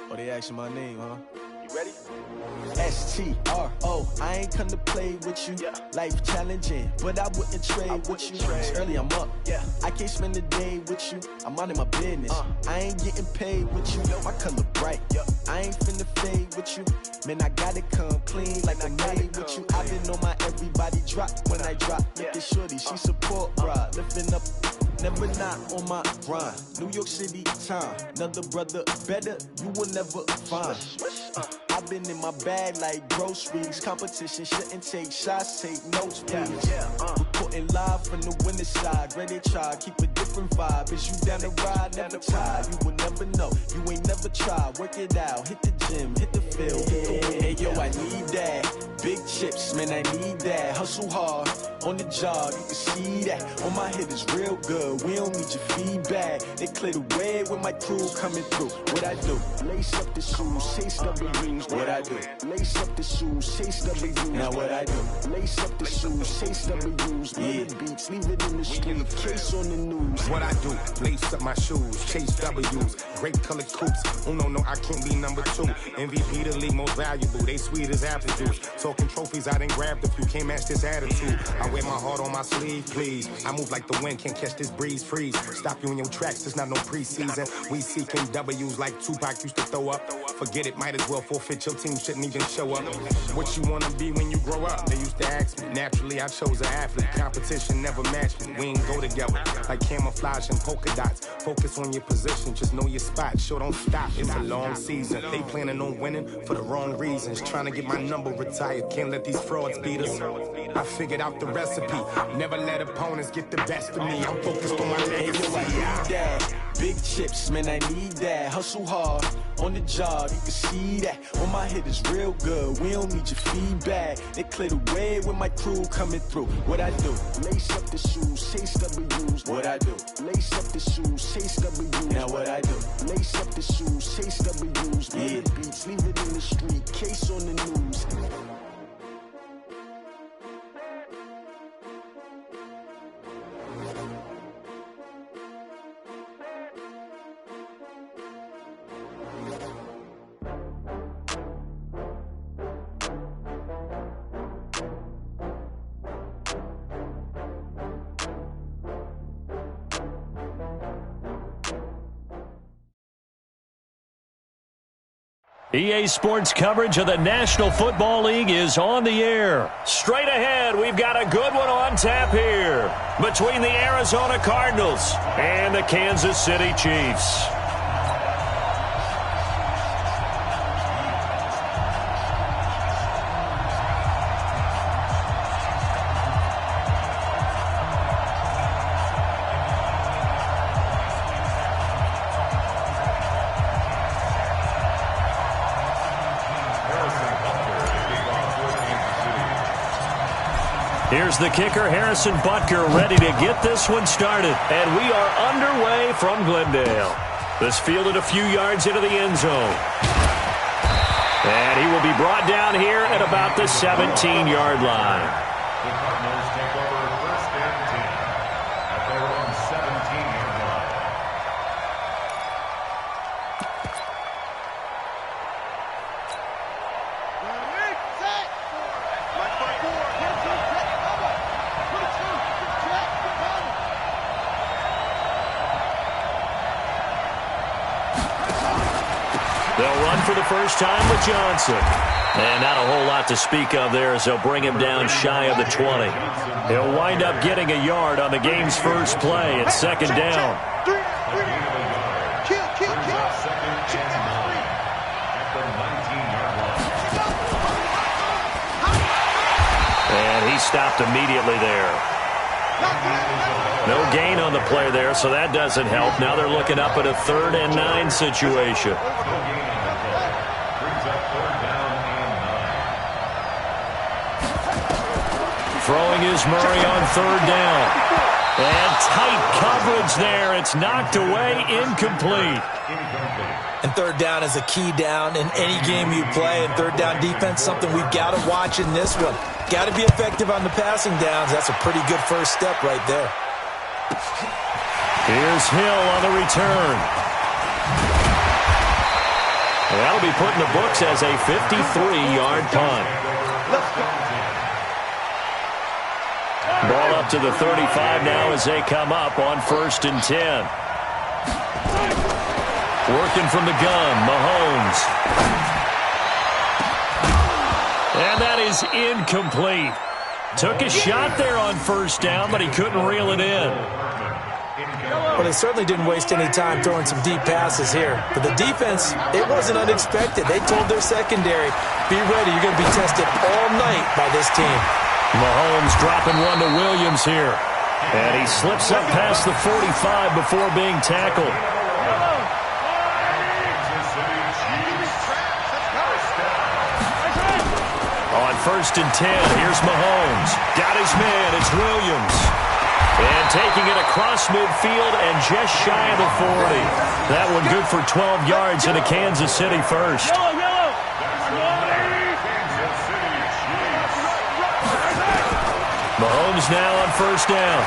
Oh, they asking my name, huh? You ready? STRO, I ain't come to play with you. Life challenging, but I wouldn't trade with you. It's early, I'm up. I can't spend the day with you. I'm out in my business. I ain't getting paid with you. My color bright. I ain't finna fade with you. Man, I gotta come clean like I made with you. I've been on my everybody drop when I drop. Look at shorty, she support, bruh. Lifting up. Never not on my grind. New York City time. Another brother better, you will never find. I've been in my bag like groceries. Competition shouldn't take shots, take notes, please. Reporting live from the winning side. Ready to try, keep a different vibe. Is you down the ride, never tired. You will never know, you ain't never tried. Work it out, hit the gym, hit the field, hit the win. Hey yo, I need that. Big chips, man, I need that. Hustle hard, on the job, you can see that. On my hit is real good, we don't need your feedback. They clear the way with my crew coming through. What I do? Lace up the shoes, chase W's. What I do? Lace up the shoes, chase W's. Now what I do? Lace up the shoes, chase W's. Yeah, beats, leave it in the street, case on the news. What I do? Lace up my shoes, chase W's. Great colored coops. Oh no, I can't be number 2. MVP the league most valuable. They sweet as apple juice. Talking trophies, I done grabbed a few. Can't match this attitude. I wear my heart on my sleeve, please. I move like the wind, can't catch this breeze, freeze. Stop you in your tracks, there's not no preseason. We seeking W's like Tupac used to throw up. Forget it, might as well forfeit, your team shouldn't even show up. What you wanna be when you grow up? They used to ask me. Naturally, I chose an athlete. Competition never matched me. We ain't go together like camouflage and polka dots. Focus on your position, just know your spot. Sure, don't stop, it's a long season. They planning on winning for the wrong reasons. Trying to get my number retired, can't let these frauds beat us. I figured out the recipe. Never let opponents get the best of me. I'm focused on my legacy. Big chips, man, I need that. Hustle hard, on the job, you can see that. On my hit is real good, we don't need your feedback. They clear the way with my crew coming through. What I do? Lace up the shoes, chase W's. What I do? Lace up the shoes, chase W's. Now what I do? Lace up the shoes, chase W's. Yeah, beats, leave it in the street, case on the news. EA Sports coverage of the National Football League is on the air. Straight ahead, we've got a good one on tap here between the Arizona Cardinals and the Kansas City Chiefs. Here's the kicker, Harrison Butker, ready to get this one started. And we are underway from Glendale. This fielded a few yards into the end zone. And he will be brought down here at about the 17-yard line. The Cardinals take over first and 10 at their own 17-yard line. They'll run for the first time with Johnson. And not a whole lot to speak of there as they'll bring him down shy of the 20. He'll wind up getting a yard on the game's first play at second down. And he stopped immediately there. No gain on the play there, so that doesn't help. Now they're looking up at a 3rd and 9 situation. Throwing is Murray on 3rd down. And tight coverage there. It's knocked away, incomplete. And 3rd down is a key down in any game you play. And 3rd down defense, something we've got to watch in this one. Got to be effective on the passing downs. That's a pretty good first step right there. Here's Hill on the return. And that'll be put in the books as a 53-yard punt. Ball up to the 35 now as they come up on 1st and 10. Working from the gun, Mahomes. And that is incomplete. Took a shot there on 1st down, but he couldn't reel it in. Well, they certainly didn't waste any time throwing some deep passes here. But the defense, it wasn't unexpected. They told their secondary, be ready, you're going to be tested all night by this team. Mahomes dropping one to Williams here. And he slips up past the 45 before being tackled. On 1st and 10, here's Mahomes. Got his man, it's Williams. And taking it across midfield and just shy of the 40. That one good for 12 yards into Kansas City first. Mahomes now on 1st down.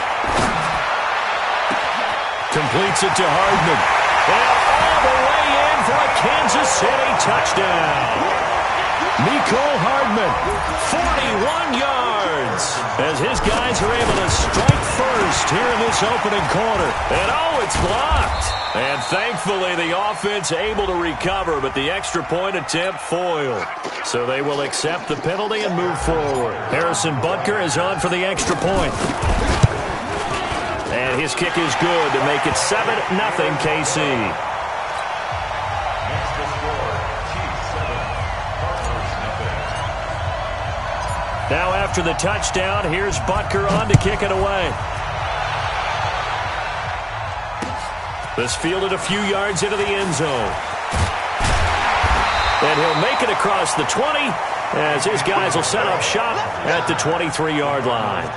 Completes it to Hardman. And all the way in for a Kansas City touchdown. Mecole Hardman, 41 yards, as his guys are able to strike first here in this opening quarter. And oh, it's blocked. And thankfully the offense able to recover, but the extra point attempt foiled. So they will accept the penalty and move forward. Harrison Butker is on for the extra point. And his kick is good to make it 7-0 KC. Now after the touchdown, here's Butker on to kick it away. This fielded a few yards into the end zone. And he'll make it across the 20 as his guys will set up shop at the 23-yard line.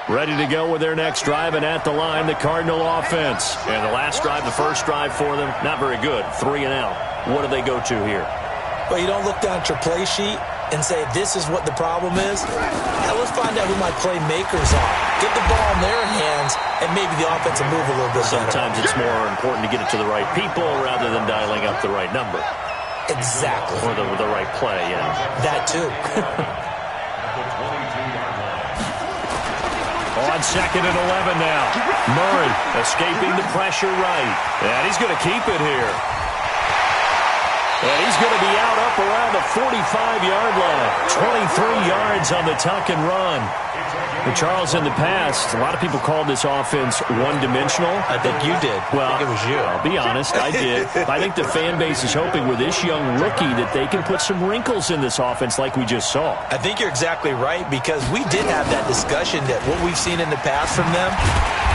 Ready to go with their next drive, and at the line, the Cardinal offense. And the last drive, the first drive for them, not very good. 3 and out. What do they go to here? Well, you don't look down at your play sheet and say, this is what the problem is. Now, let's find out who my playmakers are. Get the ball in their hands, and maybe the offense will move a little bit better. Sometimes it's more important to get it to the right people rather than dialing up the right number. Exactly. Or the right play, yeah. That, too. On 2nd and 11 now. Murray escaping the pressure right. And he's going to keep it here. And he's going to be out up around the 45-yard line. 23 yards on the tuck and run. And Charles, in the past, a lot of people called this offense one-dimensional. I think you did. Well, I think it was you. I'll be honest, I did. I think the fan base is hoping with this young rookie that they can put some wrinkles in this offense like we just saw. I think you're exactly right, because we did have that discussion that what we've seen in the past from them,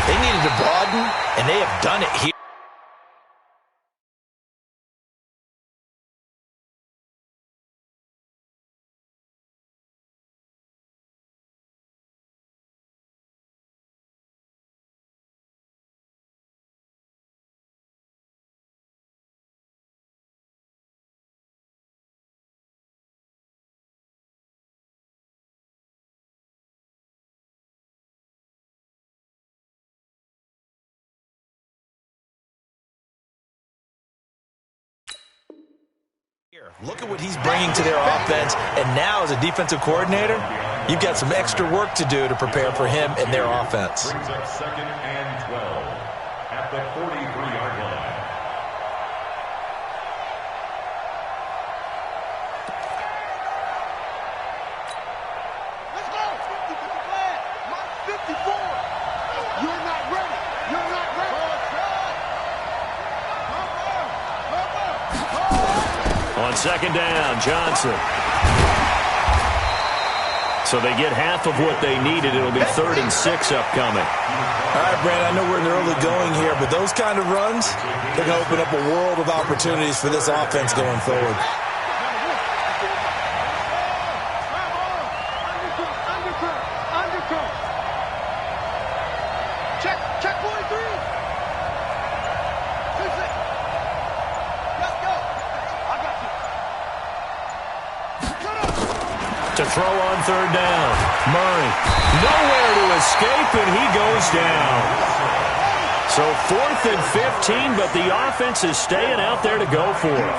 they needed to broaden, and they have done it here. Look at what he's bringing to their offense, and now as a defensive coordinator, you've got some extra work to do to prepare for him and their offense. Brings up 2nd and 12 at the 43-yard line. Let's go! 54! You're not ready! You're not ready! On 2nd down, Johnson. So they get half of what they needed. It'll be 3rd and 6 upcoming. All right, Brad, I know we're in the early going here, but those kind of runs, they're going to open up a world of opportunities for this offense going forward. Check 43! To throw on third down. Murray. Nowhere to escape, and he goes down. So 4th and 15, but the offense is staying out there to go for it.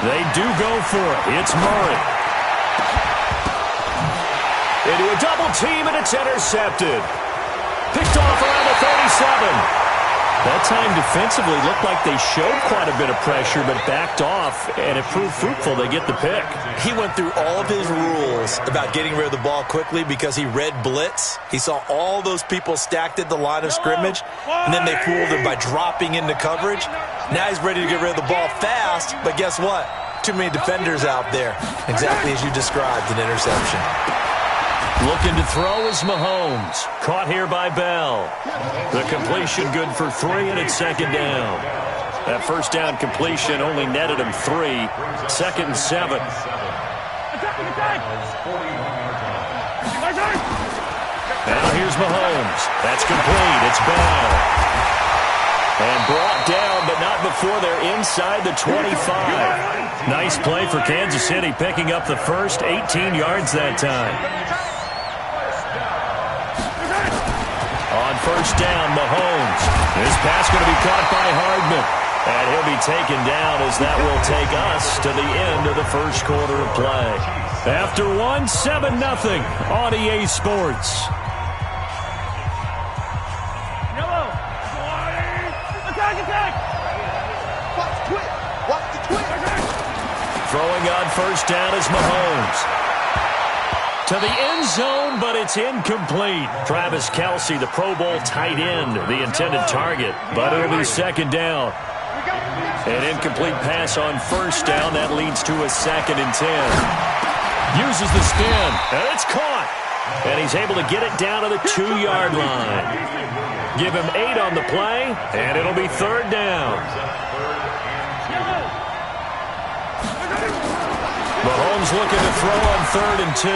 They do go for it. It's Murray. Into a double team, and it's intercepted. Picked off around the 37. That time defensively looked like they showed quite a bit of pressure but backed off, and it proved fruitful. They get the pick. He went through all of his rules about getting rid of the ball quickly because he read blitz. He saw all those people stacked at the line of scrimmage, and then they fooled him by dropping into coverage. Now he's ready to get rid of the ball fast, but guess what? Too many defenders out there. Exactly as you described, an interception. Looking to throw is Mahomes. Caught here by Bell. The completion good for 3, and it's second down. That first down completion only netted him 3. 2nd and 7. Now here's Mahomes. That's complete. It's Bell. And brought down, but not before they're inside the 25. Nice play for Kansas City, picking up the first 18 yards that time. On first down, Mahomes. This pass going to be caught by Hardman. And he'll be taken down as that will take us to the end of the first quarter of play. After 7-0 on EA Sports. Yellow. Attack. Watch the twist. Throwing on first down is Mahomes. To the end zone, but it's incomplete. Travis Kelce, the Pro Bowl tight end, the intended target. But it'll be second down. An incomplete pass on first down. That leads to a 2nd and 10. Uses the spin, and it's caught. And he's able to get it down to the 2-yard line. Give him 8 on the play, and it'll be third down. Mahomes looking to throw on 3rd and 2.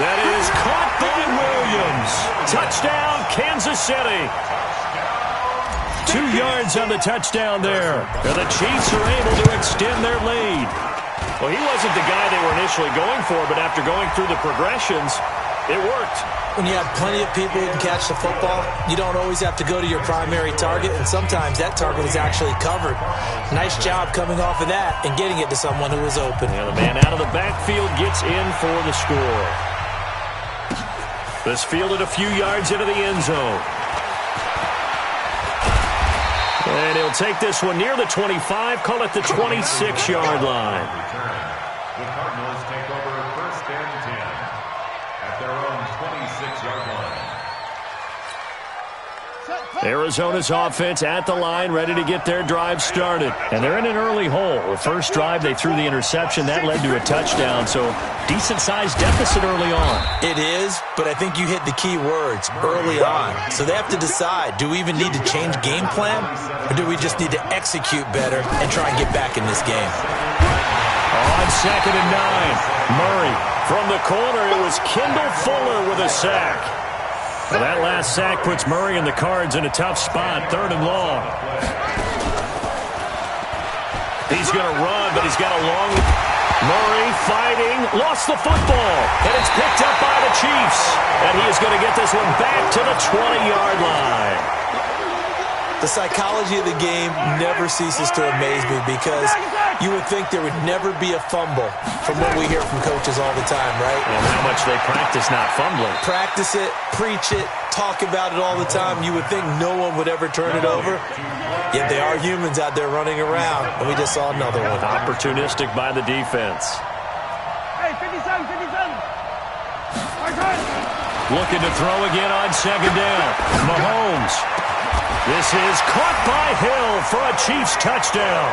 That is caught by Williams. Touchdown, Kansas City. 2 yards on the touchdown there. And the Chiefs are able to extend their lead. Well, he wasn't the guy they were initially going for, but after going through the progressions, it worked. When you have plenty of people who can catch the football, you don't always have to go to your primary target, and sometimes that target is actually covered. Nice job coming off of that and getting it to someone who was open. And the man out of the backfield gets in for the score. This fielded a few yards into the end zone. And he'll take this one near the 25, call it the 26-yard line. The Cardinals take over 1st and 10 at their own 26-yard line. Arizona's offense at the line, ready to get their drive started. And they're in an early hole. The first drive, they threw the interception. That led to a touchdown, so decent-sized deficit early on. It is, but I think you hit the key words, early on. So they have to decide, do we even need to change game plan, or do we just need to execute better and try and get back in this game? On 2nd and 9, Murray from the corner. It was Kendall Fuller with a sack. Well, that last sack puts Murray and the Cards in a tough spot, 3rd and long. He's going to run, but he's got a long... Murray fighting, lost the football, and it's picked up by the Chiefs. And he is going to get this one back to the 20-yard line. The psychology of the game never ceases to amaze me because you would think there would never be a fumble from what we hear from coaches all the time, right? And how much they practice not fumbling. Practice it, preach it, talk about it all the time. You would think no one would ever turn it over. Yet they are humans out there running around, and we just saw another one. Opportunistic by the defense. Hey, 57. Looking to throw again on 2nd down. Mahomes. This is caught by Hill for a Chiefs touchdown.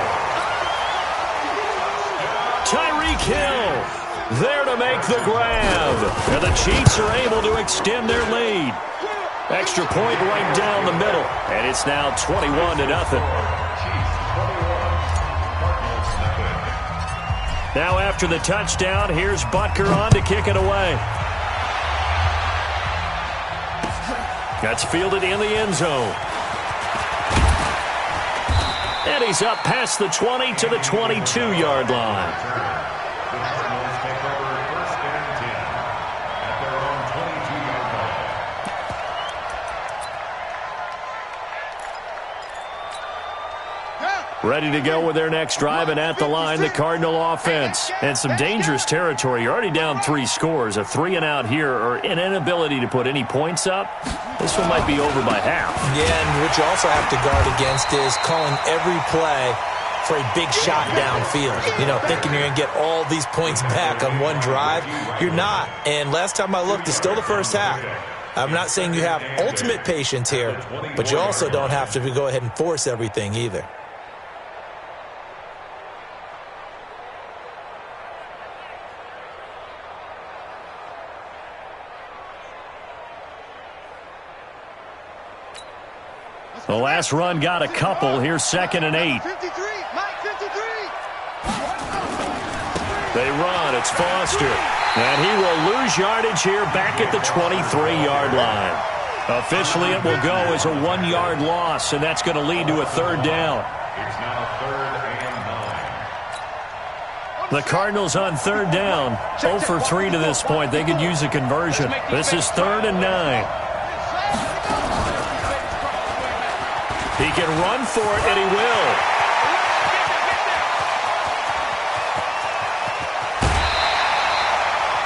Tyreek Hill there to make the grab. And the Chiefs are able to extend their lead. Extra point right down the middle. And it's now 21-0. Now after the touchdown, here's Butker on to kick it away. That's fielded in the end zone. And he's up past the 20 to the 22-yard line. The Cardinals take over 1st and 10 at their own 22-yard line. Ready to go with their next drive, and at the line, the Cardinal offense. And some dangerous territory. You're already down 3 scores. A 3-and-out here, or an inability to put any points up. This one might be over by half. Yeah, and what you also have to guard against is calling every play for a big shot downfield. You know, thinking you're going to get all these points back on one drive. You're not. And last time I looked, it's still the first half. I'm not saying you have ultimate patience here, but you also don't have to go ahead and force everything either. The last run got a couple. Here's 2nd and 8. 53, Mike, 53. They run. It's Foster. And he will lose yardage here back at the 23-yard line. Officially, it will go as a 1-yard loss, and that's going to lead to a 3rd down. It's now 3rd and 9. The Cardinals on 3rd down. 0 for 3 to this point. They could use a conversion. This is 3rd and 9. He can run for it, and he will.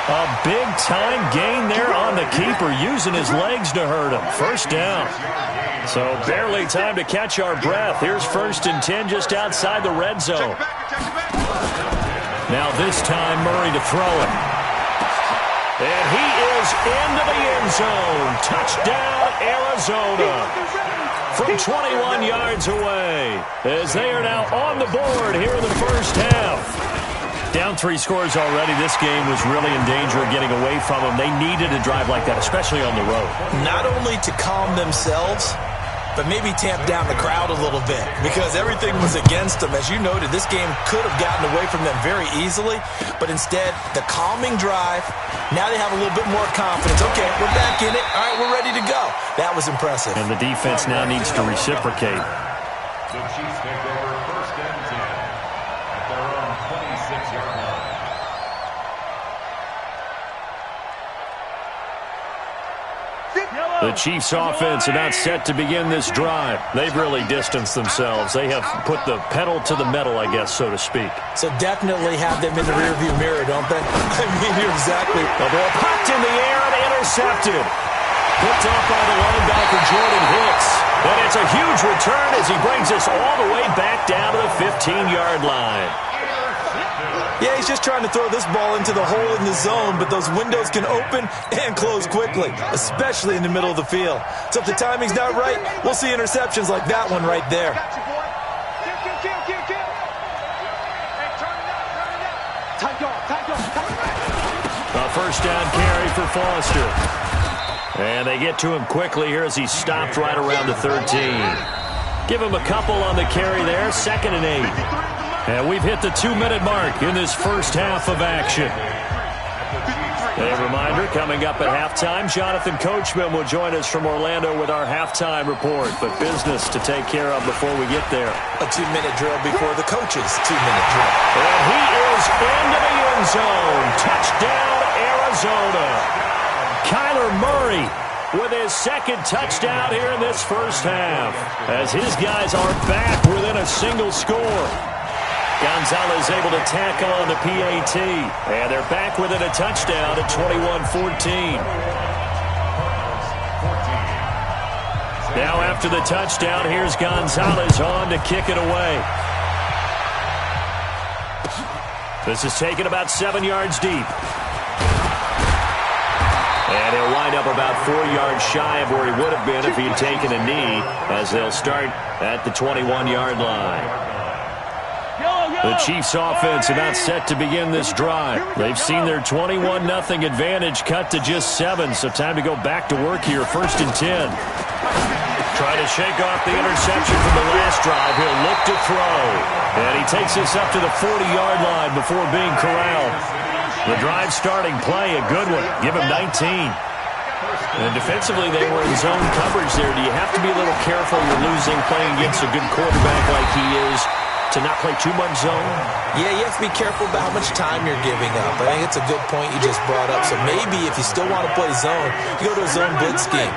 A big-time gain there on the keeper, using his legs to hurt him. 1st down. So barely time to catch our breath. Here's 1st and 10 just outside the red zone. Now this time, Murray to throw it. And he is into the end zone. Touchdown, Arizona. From 21 yards away, as they are now on the board here in the first half. Down 3 scores already. This game was really in danger of getting away from them. They needed a drive like that, especially on the road. Not only to calm themselves, but maybe tamp down the crowd a little bit, because everything was against them. As you noted, this game could have gotten away from them very easily, but instead, the calming drive, now they have a little bit more confidence. Okay, we're back in it. All right, we're ready to go. That was impressive. And the defense now needs to reciprocate. The Chiefs take over 1st and 10 at their own 26-yard line. The Chiefs offense are not set to begin this drive. They've really distanced themselves. They have put the pedal to the metal, I guess, so to speak. So definitely have them in the rearview mirror, don't they? I mean, you're exactly. The ball popped in the air and intercepted. Picked off by the linebacker, Jordan Hicks. And it's a huge return as he brings us all the way back down to the 15-yard line. Yeah, he's just trying to throw this ball into the hole in the zone, but those windows can open and close quickly, especially in the middle of the field. So if the timing's not right, we'll see interceptions like that one right there. A 1st down carry for Foster. And they get to him quickly here as he's stopped right around the 13. Give him a couple on the carry there, 2nd and 8. And we've hit the 2-minute mark in this first half of action. A reminder, coming up at halftime, Jonathan Coachman will join us from Orlando with our halftime report. But business to take care of before we get there. A 2-minute drill before the coach's 2-minute drill. And he is into the end zone. Touchdown, Arizona. Kyler Murray with his 2nd touchdown here in this first half, as his guys are back within a single score. Gonzalez able to tackle on the PAT, and they're back within a touchdown at 21-14. Now after the touchdown, here's Gonzalez on to kick it away. This is taken about 7 yards deep. And he'll wind up about 4 yards shy of where he would have been if he had taken a knee, as they'll start at the 21-yard line. The Chiefs offense about set to begin this drive. They've seen their 21-0 advantage cut to just 7, so time to go back to work here. 1st and 10. Trying to shake off the interception from the last drive. He'll look to throw. And he takes us up to the 40-yard line before being corralled. The drive starting play, a good one. Give him 19. And defensively, they were in zone coverage there. Do you have to be a little careful? You're losing, playing against a good quarterback like he is, to not play too much zone? Yeah, you have to be careful about how much time you're giving up. I think it's a good point you just brought up. So maybe if you still want to play zone, you go to a zone blitz scheme.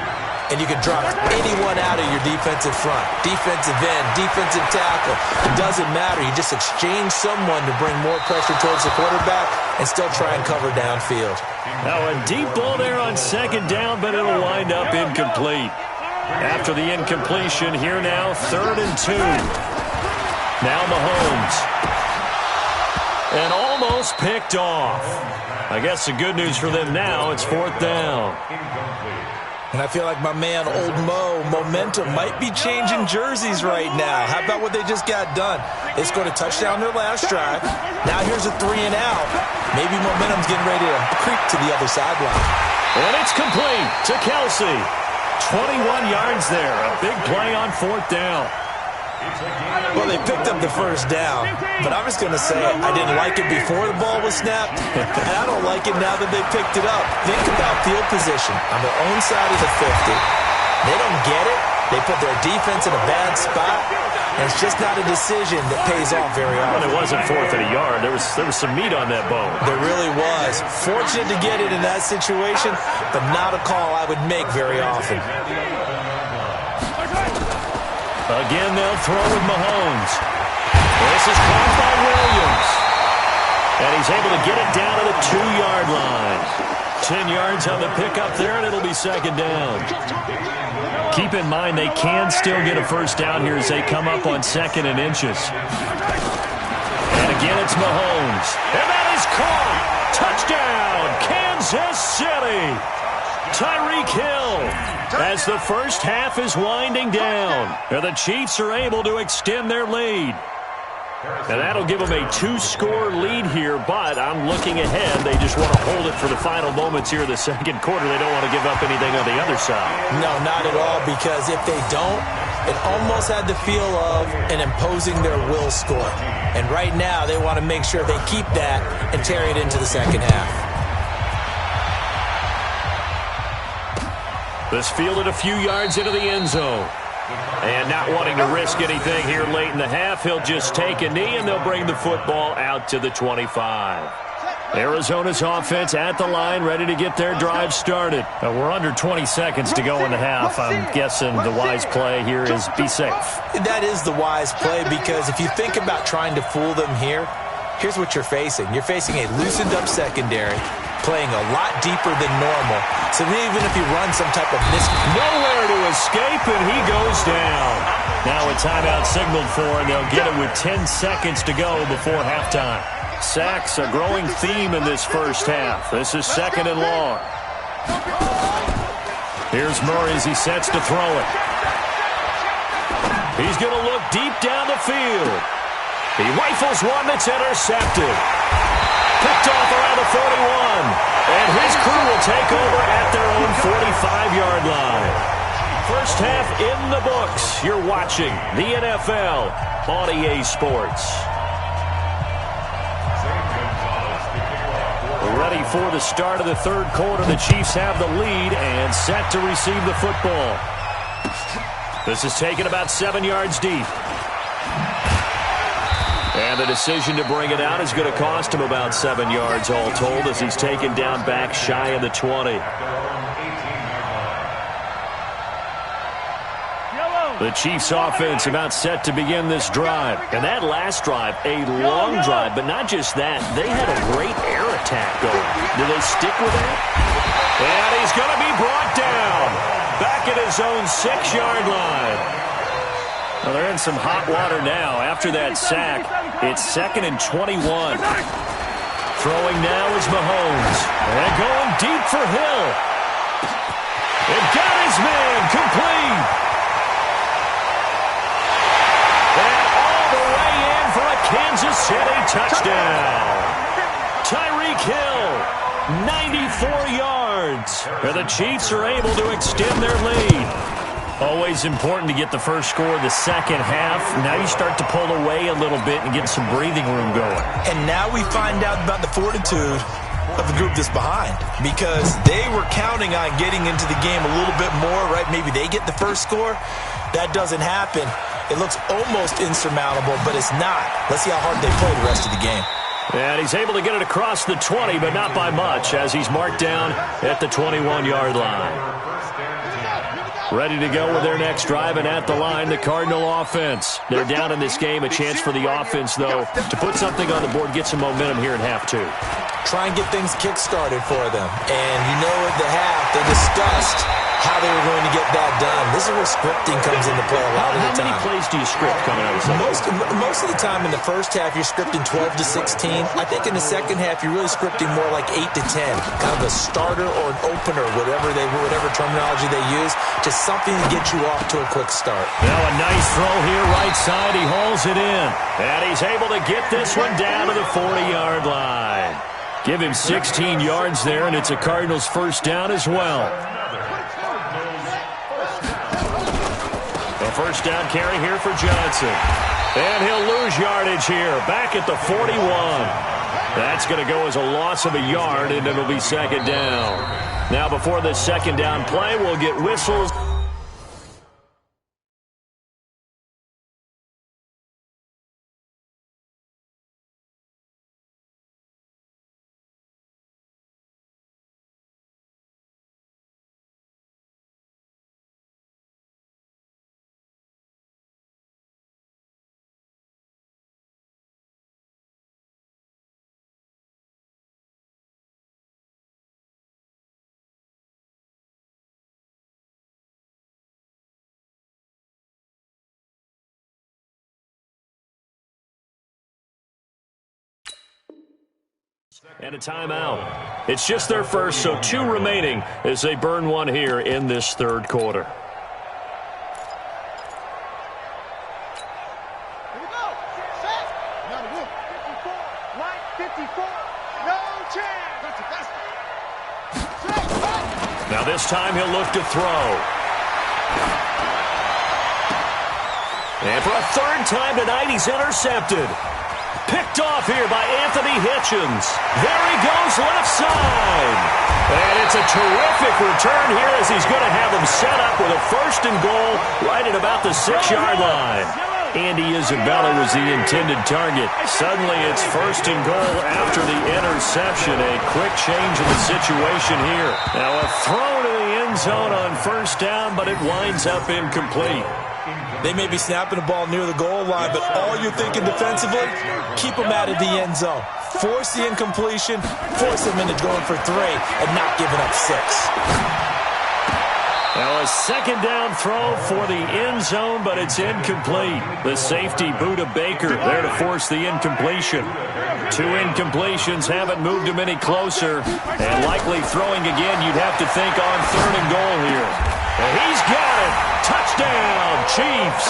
And you can drop anyone out of your defensive front, defensive end, defensive tackle. It doesn't matter. You just exchange someone to bring more pressure towards the quarterback and still try and cover downfield. Now a deep ball there on second down, but it'll wind up incomplete. After the incompletion, here now, 3rd and 2. Now Mahomes. And almost picked off. I guess the good news for them now, it's 4th down. And I feel like my man, Old Mo, momentum might be changing jerseys right now. How about what they just got done? They scored a touchdown their last drive. Now here's a 3-and-out. Maybe momentum's getting ready to creep to the other sideline. And it's complete to Kelsey. 21 yards there. A big play on 4th down. Well, they picked up the first down, but I'm just going to say I didn't like it before the ball was snapped, and I don't like it now that they picked it up. Think about field position on their own side of the 50. They don't get it. They put their defense in a bad spot, and it's just not a decision that pays off very often. Well, it wasn't 4th and a yard. There was some meat on that bone. There really was. Fortunate to get it in that situation, but not a call I would make very often. Again, they'll throw with Mahomes. This is caught by Williams. And he's able to get it down to the 2-yard line. 10 yards on the pickup there, and it'll be 2nd down. Keep in mind they can still get a first down here as they come up on 2nd and inches. And again, it's Mahomes. And that is caught. Touchdown, Kansas City. Tyreek Hill, as the first half is winding down. And the Chiefs are able to extend their lead. And that'll give them a 2-score lead here, but I'm looking ahead. They just want to hold it for the final moments here in the second quarter. They don't want to give up anything on the other side. No, not at all, because if they don't, it almost had the feel of an imposing their will score. And right now, they want to make sure they keep that and carry it into the second half. This fielded a few yards into the end zone. And not wanting to risk anything here late in the half, he'll just take a knee, and they'll bring the football out to the 25. Arizona's offense at the line, ready to get their drive started. We're under 20 seconds to go in the half. I'm guessing the wise play here is be safe. That is the wise play, because if you think about trying to fool them here, here's what you're facing. You're facing a loosened-up secondary, playing a lot deeper than normal. So even if you run some type of nowhere to escape, and he goes down. Now a timeout signaled for, and they'll get it with 10 seconds to go before halftime. Sacks, a growing theme in this first half. This is 2nd and long. Here's Murray as he sets to throw it. He's going to look deep down the field. He rifles one that's intercepted. Picked off around the 41. And his crew will take over at their own 45-yard line. First half in the books. You're watching the NFL on EA Sports. Ready for the start of the third quarter. The Chiefs have the lead and set to receive the football. This is taken about 7 yards deep. And the decision to bring it out is going to cost him about 7 yards all told, as he's taken down back shy of the 20. The Chiefs offense about set to begin this drive. And that last drive, a long drive, but not just that. They had a great air attack going. Do they stick with that? And he's going to be brought down back at his own 6-yard line. Well, they're in some hot water now. After that sack, it's 2nd and 21. Throwing now is Mahomes. And going deep for Hill. It got his man complete. And all the way in for a Kansas City touchdown. Tyreek Hill, 94 yards. And the Chiefs are able to extend their lead. Always important to get the first score of the second half. Now you start to pull away a little bit and get some breathing room going. And now we find out about the fortitude of the group that's behind, because they were counting on getting into the game a little bit more, right? Maybe they get the first score. That doesn't happen. It looks almost insurmountable, but it's not. Let's see how hard they play the rest of the game. And he's able to get it across the 20, but not by much, as he's marked down at the 21-yard line. Ready to go with their next drive, and at the line, the Cardinal offense. They're down in this game. A chance for the offense, though, to put something on the board, get some momentum here in half two. Try and get things kick-started for them. And you know at the half, they discussed how they were going to get that done. This is where scripting comes into play a lot of the time. How many plays do you script coming out of the second? Most of the time in the first half, you're scripting 12 to 16. I think in the second half, you're really scripting more like 8 to 10. Kind of a starter or an opener, whatever terminology they use, just something to get you off to a quick start. Now a nice throw here, right side. He hauls it in. And he's able to get this one down to the 40-yard line. Give him 16 yards there, and it's a Cardinals first down as well. A first down carry here for Johnson. And he'll lose yardage here, back at the 41. That's going to go as a loss of a yard, and it'll be second down. Now before this second down play, we'll get whistles. And a timeout. It's just their first, so 2 remaining as they burn one here in this third quarter. Here we go. Set. Now the room. 54. Right. 54. No chance. Now this time he'll look to throw. And for a third time tonight, he's intercepted. Picked off here by Anthony Hitchens. There he goes left side. And it's a terrific return here as he's going to have them set up with a first and goal right at about the 6-yard line. Andy Isabella was the intended target. Suddenly it's first and goal after the interception. A quick change in the situation here. Now a throw to the end zone on first down, but it winds up incomplete. They may be snapping the ball near the goal line, but all you're thinking defensively, keep them out of the end zone. Force the incompletion, force them into going for 3 and not giving up 6. Now a second down throw for the end zone, but it's incomplete. The safety, Buda Baker, there to force the incompletion. 2 incompletions haven't moved him any closer, and likely throwing again, you'd have to think on third and goal here. And he's got it. Touchdown, Chiefs.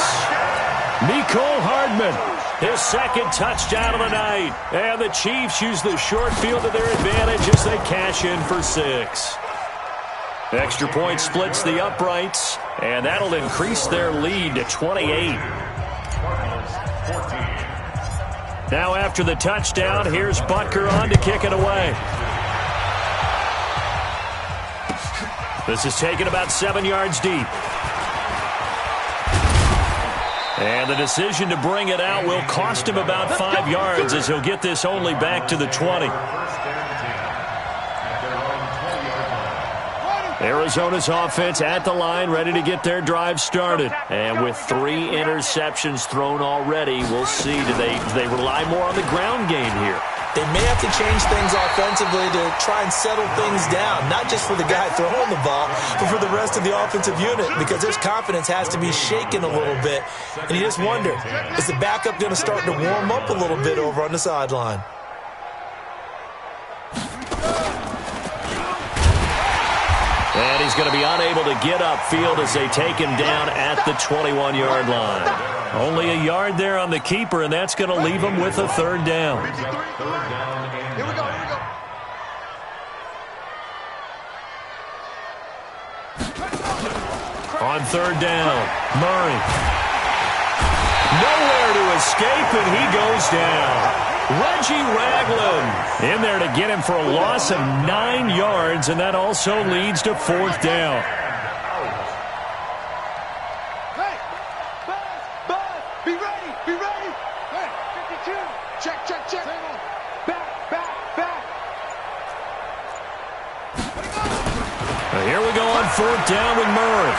Mecole Hardman, his second touchdown of the night. And the Chiefs use the short field to their advantage as they cash in for 6. Extra point splits the uprights, and that'll increase their lead to 28. Now after the touchdown, here's Butker on to kick it away. This is taken about 7 yards deep. And the decision to bring it out will cost him about 5 yards as he'll get this only back to the 20. Arizona's offense at the line, ready to get their drive started. And with 3 interceptions thrown already, we'll see, do they rely more on the ground game here? They may have to change things offensively to try and settle things down, not just for the guy throwing the ball, but for the rest of the offensive unit, because their confidence has to be shaken a little bit. And you just wonder, is the backup going to start to warm up a little bit over on the sideline? And he's going to be unable to get upfield as they take him down at the 21-yard line. Only a yard there on the keeper, and that's going to leave him with a third down. Here we go. On third down, Murray. Nowhere to escape, and he goes down. Reggie Ragland in there to get him for a loss of 9 yards, and that also leads to 4th down. Hey, Buzz, be ready, be ready. Hey, 52, check. Back. Here we go on 4th down with Murray.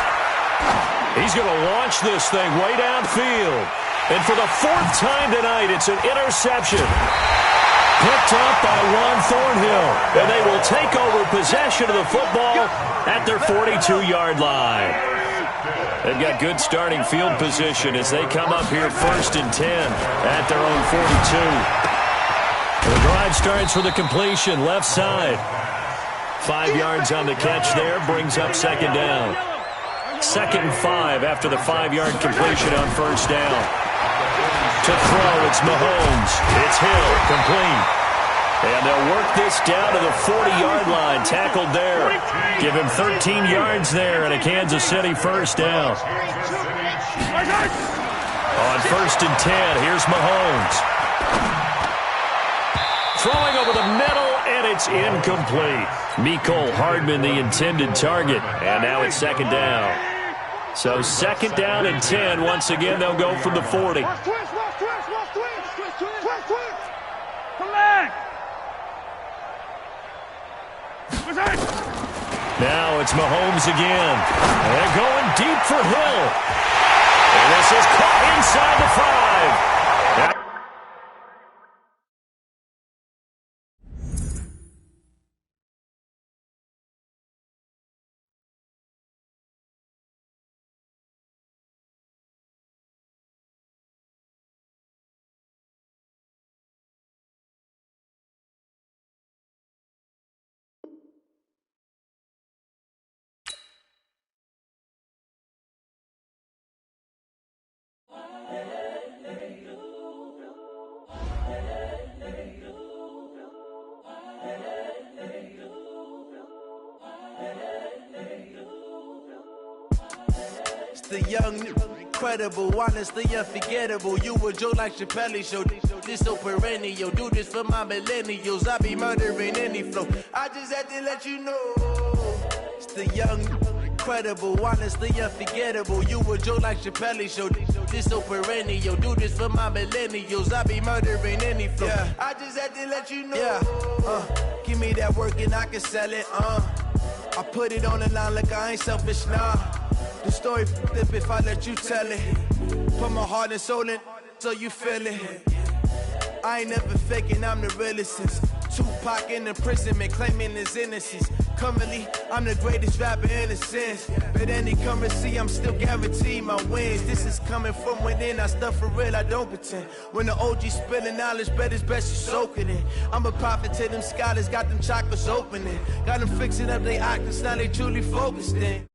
He's going to launch this thing way downfield. And for the 4th time tonight, it's an interception. Picked up by Juan Thornhill. And they will take over possession of the football at their 42-yard line. They've got good starting field position as they come up here 1st and 10 at their own 42. The drive starts with a completion left side. 5 yards on the catch there, brings up 2nd down. 2nd and 5 after the 5-yard completion on 1st down. To throw, it's Mahomes. It's Hill, complete. And they'll work this down to the 40-yard line, tackled there. Give him 13 yards there and a Kansas City 1st down. On 1st and 10, here's Mahomes. Throwing over the middle, and it's incomplete. Mecole Hardman, the intended target. And now it's 2nd down. So 2nd down and 10. Once again, they'll go from the 40. Watch twist. Come back. Now it's Mahomes again. They're going deep for Hill. And this is caught inside the 5. The young, incredible, honestly unforgettable. You a joke like Chappelle show. This so perennial. Do this for my millennials. I be murdering any flow. I just had to let you know. It's the young, incredible, honestly unforgettable. You a joke like Chappelle show. This so perennial. Do this for my millennials. I be murdering any flow. Yeah. I just had to let you know. Yeah. Give me that work and I can sell it. I put it on the line like I ain't selfish, nah. The story flip if I let you tell it. Put my heart and soul in so you feel it. I ain't never faking, I'm the realest since Tupac in imprisonment, claiming his innocence. Currently, I'm the greatest rapper in a sense. But any currency, I'm still guaranteed my wins. This is coming from within, I stuff for real, I don't pretend. When the OG spilling knowledge, bet it's best you soak it in. I'm a prophet to them scholars, got them chakras opening. Got them fixing up their octaves, now they truly focused in.